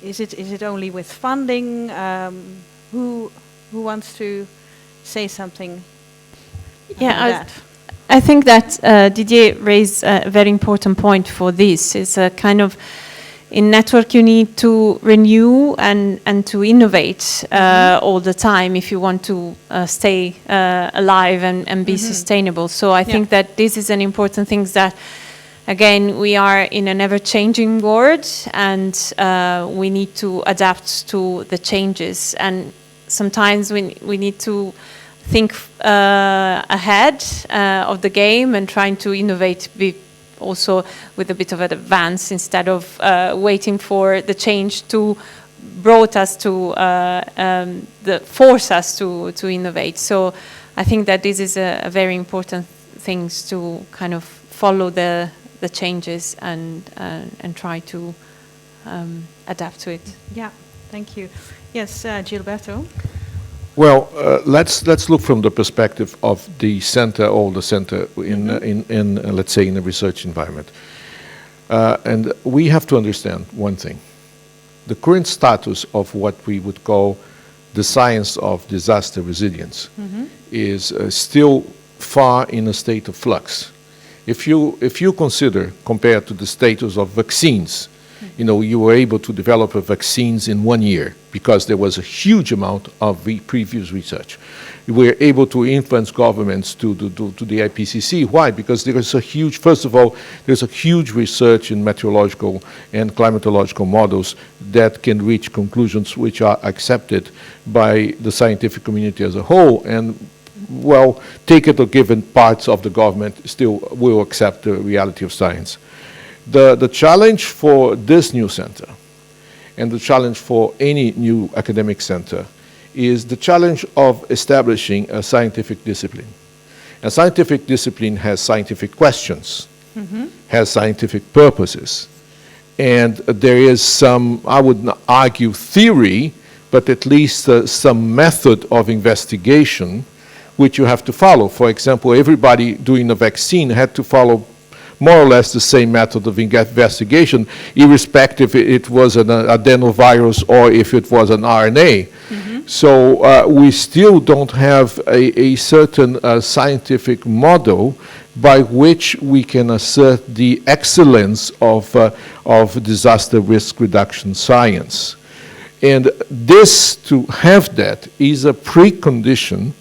Is it only with funding? Who wants to say something? Yeah, I think that Didier raised a very important point for this. It's a kind of, in network you need to renew and to innovate all the time if you want to stay alive and be sustainable. So I think that this is an important thing, that again we are in an ever-changing world, and we need to adapt to the changes, and sometimes we need to think ahead of the game and trying to innovate also with a bit of an advance instead of waiting for the change to brought us to force us to innovate. So I think that this is a very important thing to kind of follow the changes and try to adapt to it. Yeah, thank you. Yes, Gilberto. Well, let's look from the perspective of the center, or the center in let's say, in a research environment. And we have to understand one thing. The current status of what we would call the science of disaster resilience is still far in a state of flux. If you consider, compared to the status of vaccines, you were able to develop vaccines in 1 year because there was a huge amount of previous research. You were able to influence governments to the IPCC. Why? Because there is a huge, first of all, there's a huge research in meteorological and climatological models that can reach conclusions which are accepted by the scientific community as a whole, and well, take it or given parts of the government still will accept the reality of science. The challenge for this new center, and the challenge for any new academic center, is the challenge of establishing a scientific discipline. A scientific discipline has scientific questions, has scientific purposes, and there is some, I would not argue theory, but at least some method of investigation which you have to follow. For example, everybody doing a vaccine had to follow more or less the same method of investigation, irrespective if it was an adenovirus or if it was an RNA. So we still don't have a certain scientific model by which we can assert the excellence of disaster risk reduction science. And this, to have that, is a precondition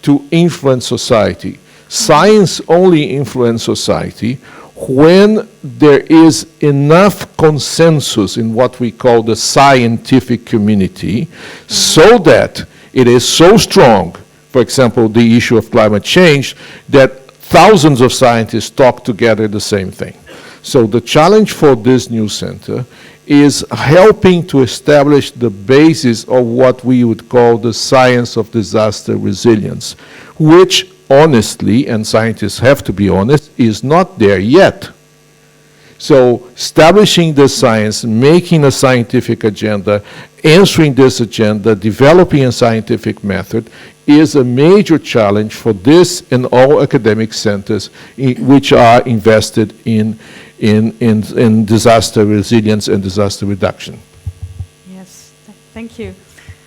to influence society. Science only influences society when there is enough consensus in what we call the scientific community, so that it is so strong, for example, the issue of climate change, that thousands of scientists talk together the same thing. So the challenge for this new center is helping to establish the basis of what we would call the science of disaster resilience, which honestly, and scientists have to be honest, is not there yet. So establishing the science, making a scientific agenda, answering this agenda, developing a scientific method is a major challenge for this and all academic centers which are invested in disaster resilience and disaster reduction. Yes, thank you.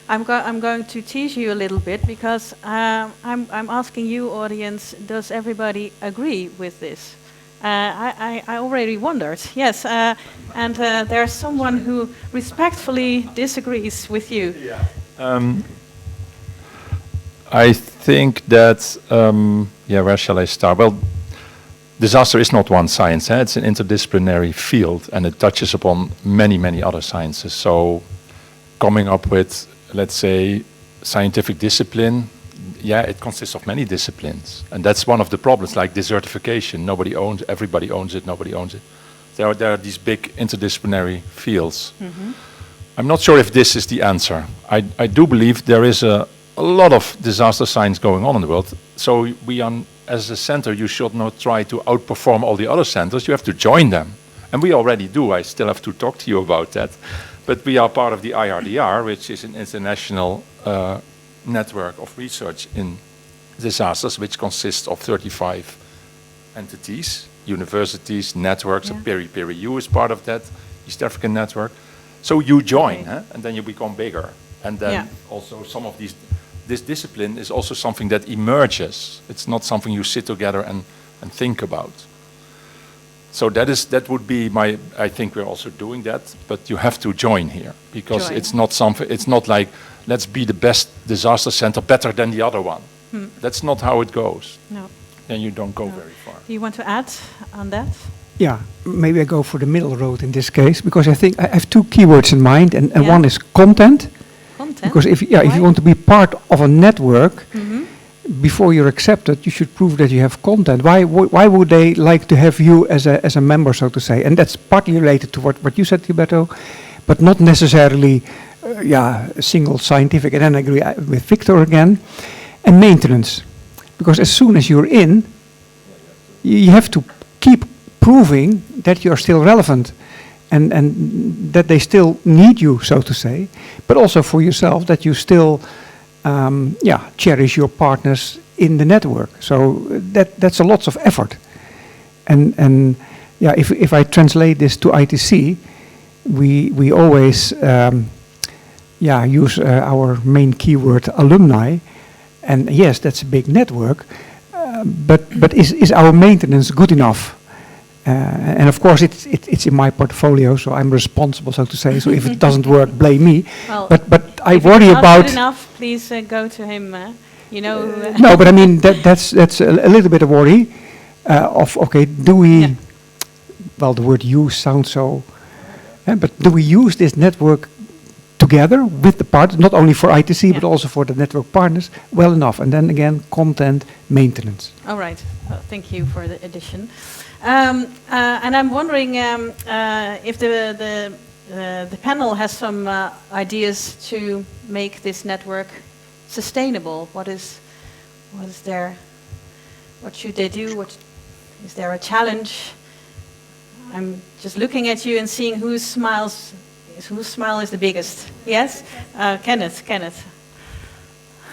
I'm going to tease you a little bit because I'm asking you, audience, does everybody agree with this? I already wondered, yes, and there's someone who respectfully disagrees with you. Yeah. I think that, where shall I start? Well, disaster is not one science, it's an interdisciplinary field, and it touches upon many, many other sciences. So coming up with, let's say, scientific discipline, it consists of many disciplines. And that's one of the problems, like desertification. Nobody owns, everybody owns it, nobody owns it. There are these big interdisciplinary fields. I'm not sure if this is the answer. I do believe there is a lot of disaster science going on in the world. So we are, as a center, you should not try to outperform all the other centers. You have to join them. And we already do. I still have to talk to you about that. But we are part of the IRDR, which is an international network of research in disasters, which consists of 35 entities, universities, networks, and PERI-PERI-U is part of that East African network. So you join, and then you become bigger. And then also some of this discipline is also something that emerges. It's not something you sit together and think about. So that would be my, I think we're also doing that, but you have to join here, because it's not something, it's not like, let's be the best disaster center, better than the other one. That's not how it goes. No. Then you don't go very far. Do you want to add on that? Yeah, maybe I go for the middle road in this case, because I think I have two keywords in mind, and one is content. Content? Because if you want to be part of a network, before you're accepted, you should prove that you have content. Why would they like to have you as a member, so to say? And that's partly related to what you said, Tiberto, but not necessarily, a single scientific. And then I agree with Victor again. And maintenance, because as soon as you're in, you have to keep proving that you're still relevant. And that they still need you, so to say, but also for yourself that you still, cherish your partners in the network. So that's a lot of effort. And if I translate this to ITC, we always use our main keyword alumni, and yes, that's a big network. But is our maintenance good enough? And of course, it's in my portfolio, so I'm responsible, so to say. So if it doesn't work, blame me. Well, but I if worry it's not about. Good enough, please go to him. No, but I mean that's a little bit of worry. Do we? Yeah. Well, the word "use" sounds so. But do we use this network together with the partners, not only for ITC but also for the network partners, well enough? And then again, content maintenance. All right. Thank you for the addition. And I'm wondering if the panel has some ideas to make this network sustainable. What should they do? Is there a challenge? I'm just looking at you and seeing whose smile is the biggest. Yes, Kenneth.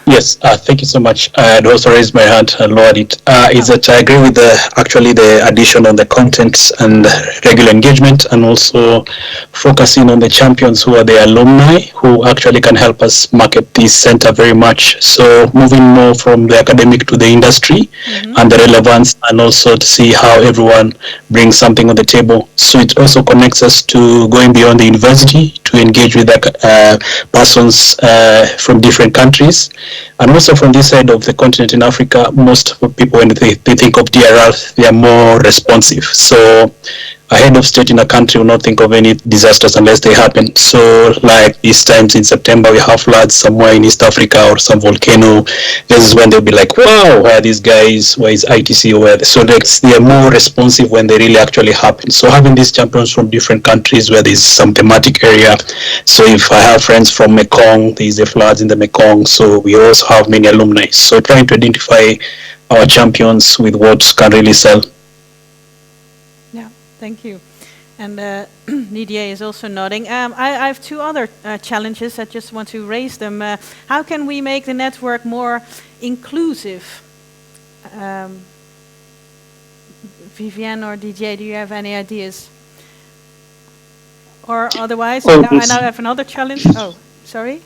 Yes, thank you so much. I'd also raised my hand and lowered it. Is that I agree with the addition on the contents and regular engagement, and also focusing on the champions who are the alumni who actually can help us market this center very much. So moving more from the academic to the industry and the relevance, and also to see how everyone brings something on the table. So it also connects us to going beyond the university to engage with persons from different countries. And also from this side of the continent in Africa, most people, when they think of DRR, they are more responsive. So a head of state in a country will not think of any disasters unless they happen. So like these times in September, we have floods somewhere in East Africa or some volcano. This is when they'll be like, wow, where are these guys? Where is ITC? So they are more responsive when they really actually happen. So having these champions from different countries where there's some thematic area. So if I have friends from Mekong, there's the floods in the Mekong. So we also have many alumni. So trying to identify our champions with what can really sell. Thank you. And Didier is also nodding. I have two other challenges. I just want to raise them. How can we make the network more inclusive? Vivienne or Didier, do you have any ideas? Or otherwise, I now have another challenge. Oh, sorry.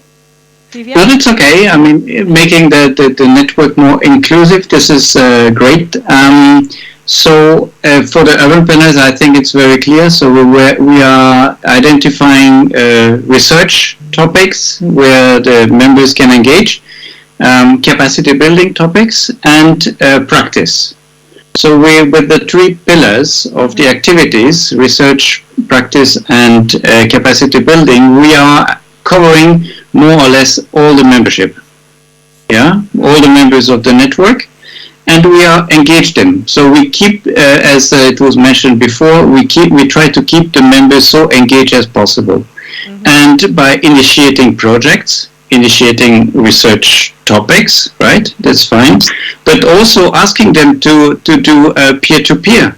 Vivienne? No, it's okay. I mean, making the network more inclusive, this is great. So for the urban planners, I think it's very clear. So we are identifying research topics where the members can engage, capacity building topics, and practice. So with the three pillars of the activities, research, practice, and capacity building, we are covering more or less all the membership. Yeah, all the members of the network. And we are engaged them. So we keep, as it was mentioned before, we try to keep the members so engaged as possible. And by initiating projects, initiating research topics, right? That's fine. But also asking them to do peer-to-peer.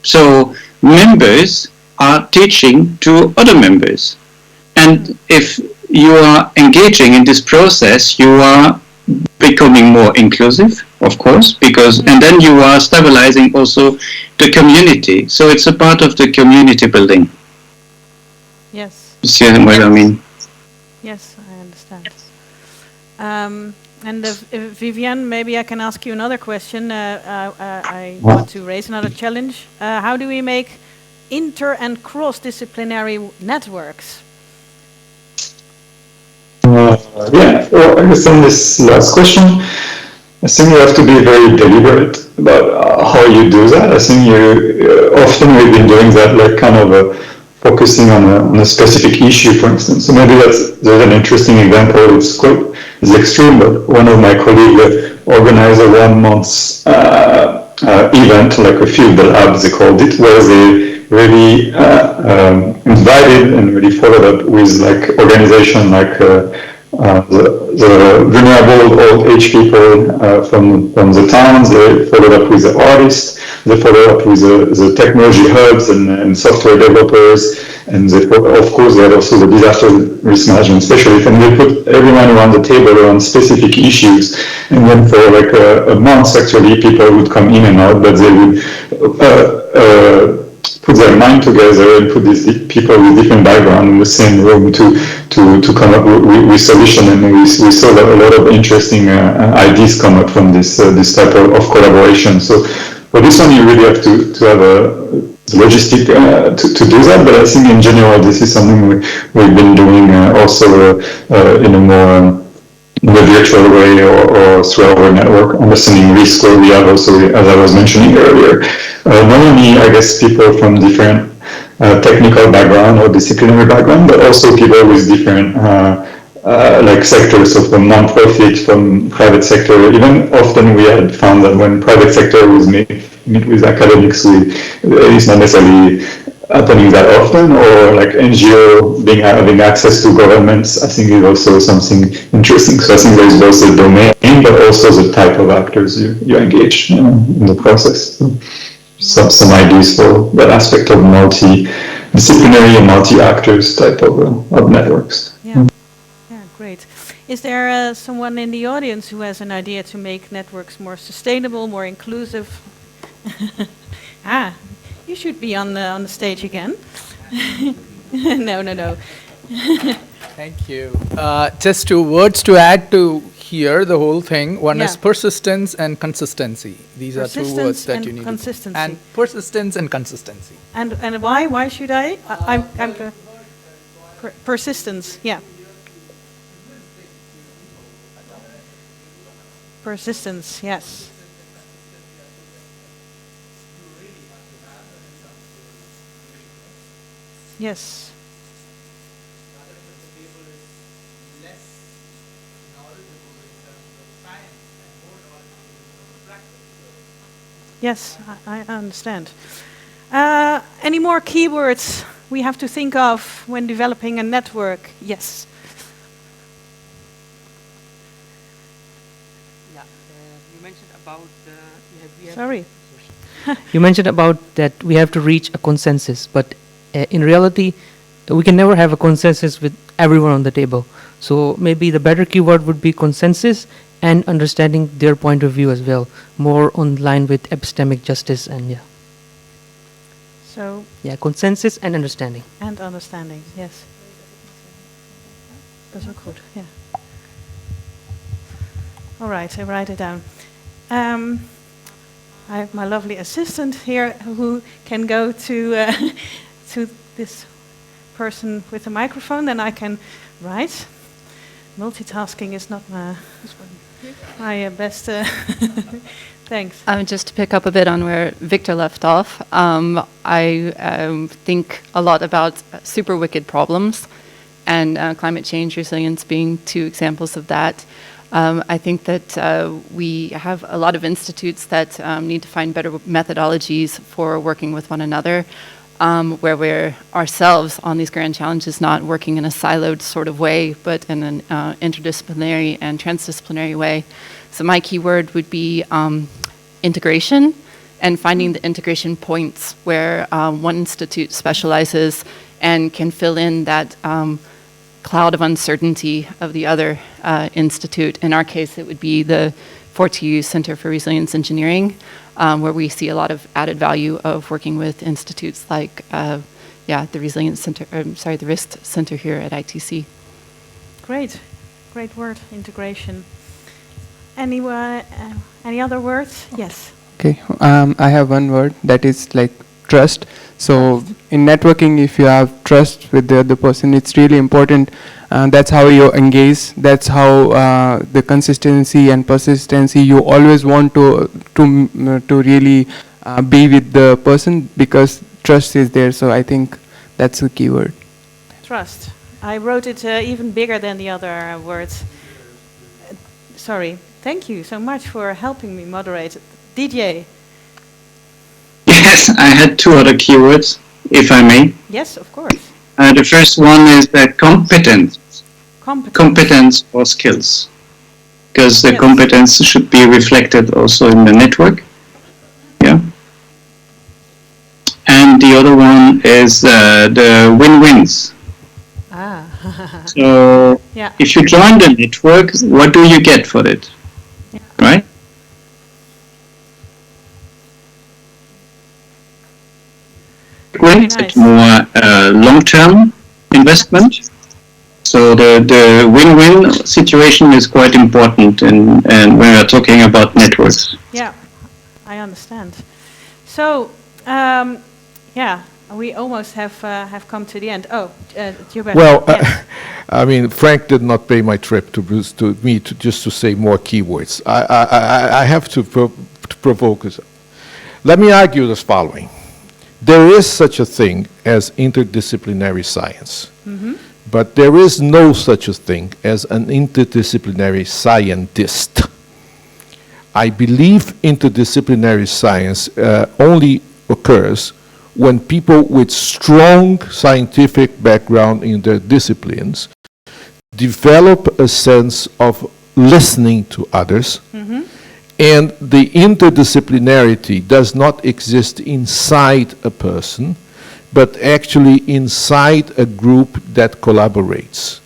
So members are teaching to other members. And if you are engaging in this process, you are becoming more inclusive, of course, and then you are stabilizing also the community. So it's a part of the community building. Yes. You see what I mean? Yes, I understand. And Vivienne, maybe I can ask you another question. I want to raise another challenge. How do we make inter- and cross-disciplinary networks? Well, I guess on this last question, I think you have to be very deliberate about how you do that. I think often we've been doing that, like kind of focusing on a specific issue, for instance. So maybe there's an interesting example. It's extreme, but one of my colleagues organize a 1 month event, like a field lab, they called it, where they really invited and really followed up with like organization like the vulnerable old age people from the towns. They followed up with the artists. They followed up with the technology hubs and software developers. And they, of course, they had also the disaster risk management specialist. And they put everyone around the table on specific issues. And then for like a month, actually, people would come in and out, but they would put their mind together and put these people with different background in the same room to come up with solution. And we saw that a lot of interesting ideas come up from this type of collaboration. So for this one, you really have to have a logistic to do that. But I think in general, this is something we've been doing also in a more in a virtual way or through our network, understanding risk, where we have also, as I was mentioning earlier, not only, I guess, people from different technical background or disciplinary background, but also people with different like sectors, so from non-profit, from private sector. Even often we had found that when private sector was meet with academics, it's not necessarily happening that often, or like NGO having access to governments, I think is also something interesting. So I think there's both the domain, but also the type of actors you engage in the process. So some ideas for that aspect of multi-disciplinary and multi-actors type of networks. Yeah, yeah, great. Is there someone in the audience who has an idea to make networks more sustainable, more inclusive? You should be on the stage again. No. Thank you. Just 2 words to add to here the whole thing. One is persistence and consistency. These are 2 words that you need. Consistency. And persistence and consistency. And why? Why should I? I'm persistence. Yeah. Persistence. Yes. Yes. Yes, I understand. Any more keywords we have to think of when developing a network? Yes. Yeah, you mentioned about Sorry. You mentioned about that we have to reach a consensus, but in reality, we can never have a consensus with everyone on the table. So maybe the better keyword would be consensus and understanding their point of view as well, more on line with epistemic justice and yeah. So. Yeah, consensus and understanding. And understanding, yes. That's all good, yeah. All right, I write it down. I have my lovely assistant here who can go to to this person with the microphone, then I can write. Multitasking is not my best. Thanks. Just to pick up a bit on where Victor left off, I think a lot about super wicked problems, and climate change resilience being 2 examples of that. I think that we have a lot of institutes that need to find better methodologies for working with one another, where we're ourselves on these grand challenges, not working in a siloed sort of way, but in an interdisciplinary and transdisciplinary way. So my keyword would be integration, and finding the integration points where one institute specializes and can fill in that cloud of uncertainty of the other institute. In our case, it would be the 4TU Center for Resilience Engineering, where we see a lot of added value of working with institutes like, the Resilience Center, the RISC Center here at ITC. Great word, integration. Anyone, any other words? Yes. Okay, I have one word that is like trust. So in networking, if you have trust with the other person, it's really important. That's how you engage. That's how the consistency and persistency. You always want to really be with the person because trust is there. So I think that's the key word. Trust. I wrote it even bigger than the other words. Sorry. Thank you so much for helping me moderate. DJ. Yes, I had two other keywords, if I may. Yes, of course. The first one is competence. Competence or skills. Because the competence should be reflected also in the network. Yeah. And the other one is the win-wins. So if you join the network, what do you get for it? Yeah. Right? It's more long-term investment. So the win-win situation is quite important and when we are talking about networks. Yeah, I understand. So, yeah, we almost have come to the end. Oh, Gilberto. Well, yes. I mean, Frank did not pay my trip to me just to say more keywords. I have to provoke us. Let me argue this following. There is such a thing as interdisciplinary science. Mm-hmm. But there is no such a thing as an interdisciplinary scientist. I believe interdisciplinary science only occurs when people with strong scientific background in their disciplines develop a sense of listening to others, mm-hmm. and the interdisciplinarity does not exist inside a person, but actually inside a group that collaborates.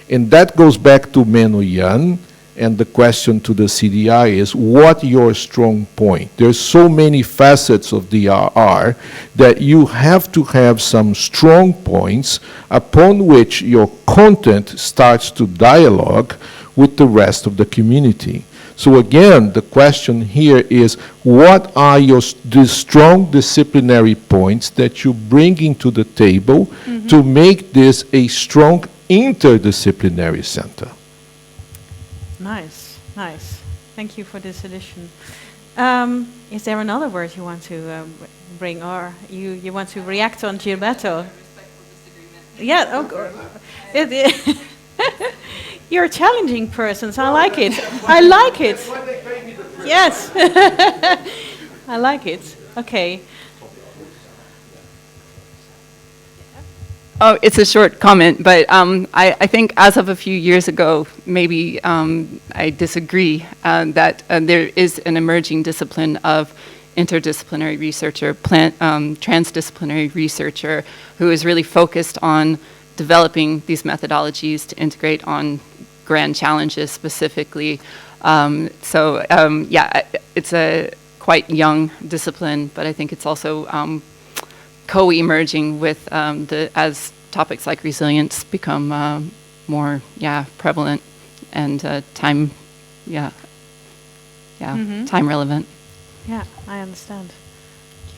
And that goes back to Menno Jan, and the question to the CDI is, what your strong point? There's so many facets of DRR that you have to have some strong points upon which your content starts to dialogue with the rest of the community. So again, the question here is, what are your strong disciplinary points that you bring into the table mm-hmm. to make this a strong interdisciplinary center? Nice, nice. Thank you for this addition. Is there another word you want to bring, or you want to react on Gilberto? Yeah, okay. You're a challenging person, so I like it. I like it. Yes. I like it. Okay. Oh, it's a short comment, but I think as of a few years ago, maybe I disagree that there is an emerging discipline of interdisciplinary researcher, transdisciplinary researcher, who is really focused on developing these methodologies to integrate on grand challenges specifically. Yeah, it's a quite young discipline, but I think it's also co-emerging with as topics like resilience become more prevalent and time relevant. Yeah, I understand.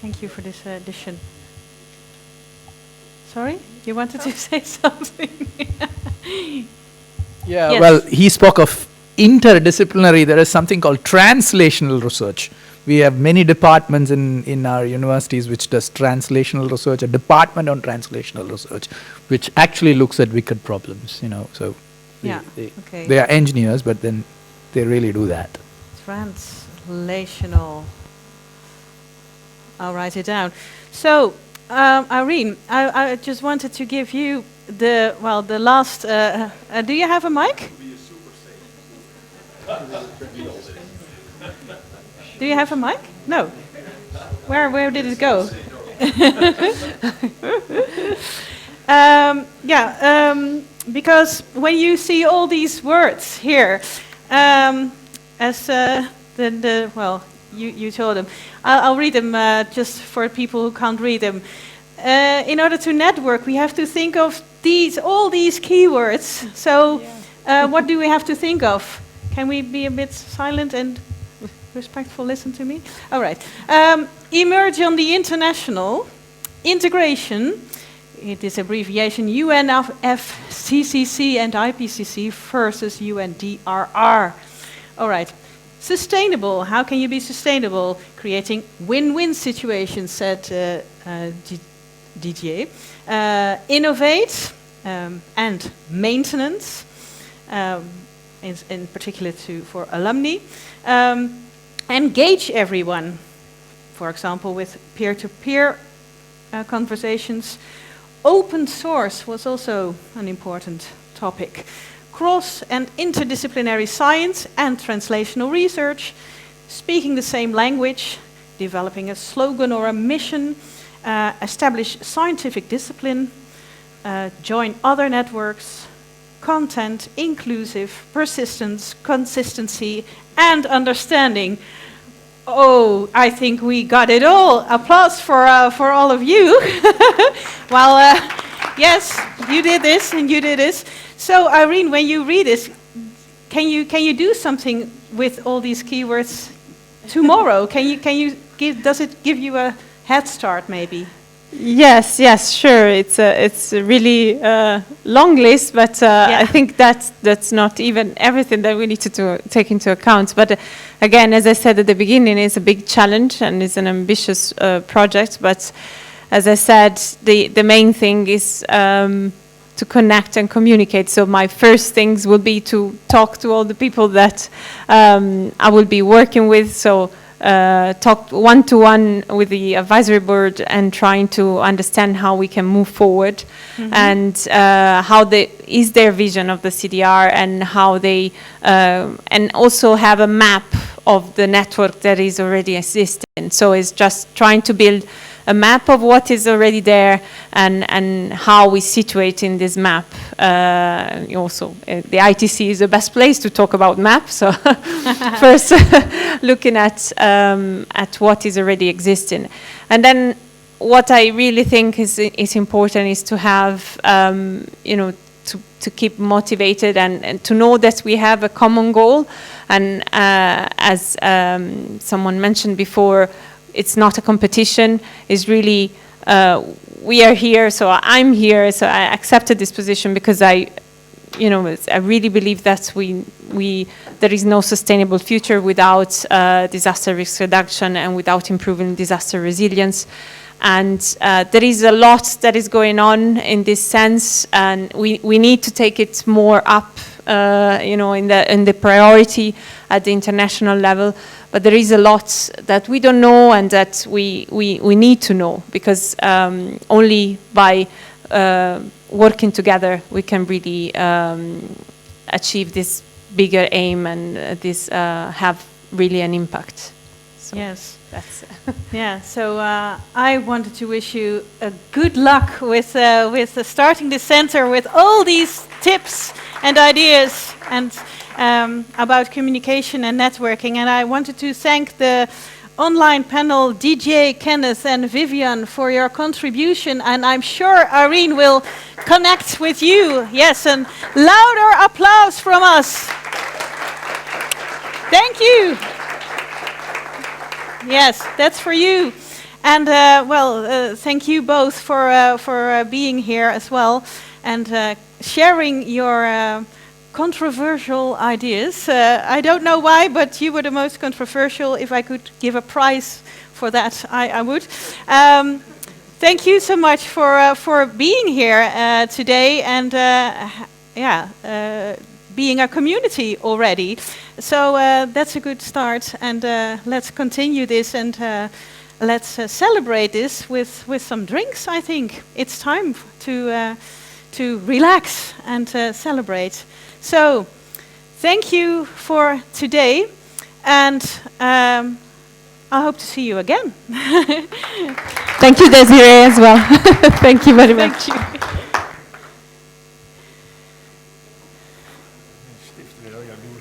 Thank you for this addition. Sorry, you wanted to say something? Yeah, yes. Well, he spoke of interdisciplinary. There is something called translational research. We have many departments in our universities which does translational research, a department on translational research, which actually looks at wicked problems, so they are engineers, but then they really do that. Translational. I'll write it down. So, Irene, I just wanted to give you the last, do you have a mic? Do you have a mic? No. Where did it go? Because when you see all these words here, as you told them, I'll read them just for people who can't read them. In order to network, we have to think of all these keywords. So, what do we have to think of? Can we be a bit silent and respectful, listen to me? All right. Emerge on the international integration. It is abbreviation UNFCCC and IPCC versus UNDRR. All right. Sustainable. How can you be sustainable? Creating win-win situations, said DJ. Innovate and maintenance. in particular for alumni. Engage everyone, for example, with peer-to-peer conversations. Open source was also an important topic. Cross and interdisciplinary science and translational research, speaking the same language, developing a slogan or a mission, establish scientific discipline, join other networks, content, inclusive, persistence, consistency, and understanding. Oh, I think we got it all. Applause for all of you. Well, yes, you did this and you did this. So, Irene, when you read this, can you do something with all these keywords tomorrow? Does it give you a head start, maybe? Yes, sure. It's a really long list, but I think that's not even everything that we need to take into account. But again, as I said at the beginning, it's a big challenge and it's an ambitious project. But as I said, the main thing is to connect and communicate. So my first things will be to talk to all the people that I will be working with. So talk one-to-one with the advisory board and trying to understand how we can move forward, and how is their vision of the CDR, and how they and also have a map of the network that is already existing. So it's just trying to build a map of what is already there and how we situate in this map. Also, the ITC is the best place to talk about maps. So first, looking at what is already existing, and then what I really think is important is to have to keep motivated and to know that we have a common goal. And as someone mentioned before, it's not a competition. It's really we are here, so I'm here. So I accepted this position because I really believe that there is no sustainable future without disaster risk reduction and without improving disaster resilience. And there is a lot that is going on in this sense, and we need to take it more up, in the priority at the international level. But there is a lot that we don't know and that we need to know, because only by working together we can really achieve this bigger aim and this have really an impact. So yes. That's yeah. So I wanted to wish you good luck with starting the center with all these tips and ideas and about communication and networking. And I wanted to thank the online panel, DJ, Kenneth, and Vivian, for your contribution. And I'm sure Irene will connect with you. Yes, and louder applause from us. Thank you. Yes, that's for you. And thank you both for being here as well and sharing your controversial ideas. I don't know why, but you were the most controversial. If I could give a prize for that, I would. Thank you so much for being here today and being a community already. So that's a good start, and let's continue this and let's celebrate this with some drinks. I think it's time to relax and celebrate. So thank you for today, and I hope to see you again. Thank you, Desiree, as well. Thank you very much. Thank you.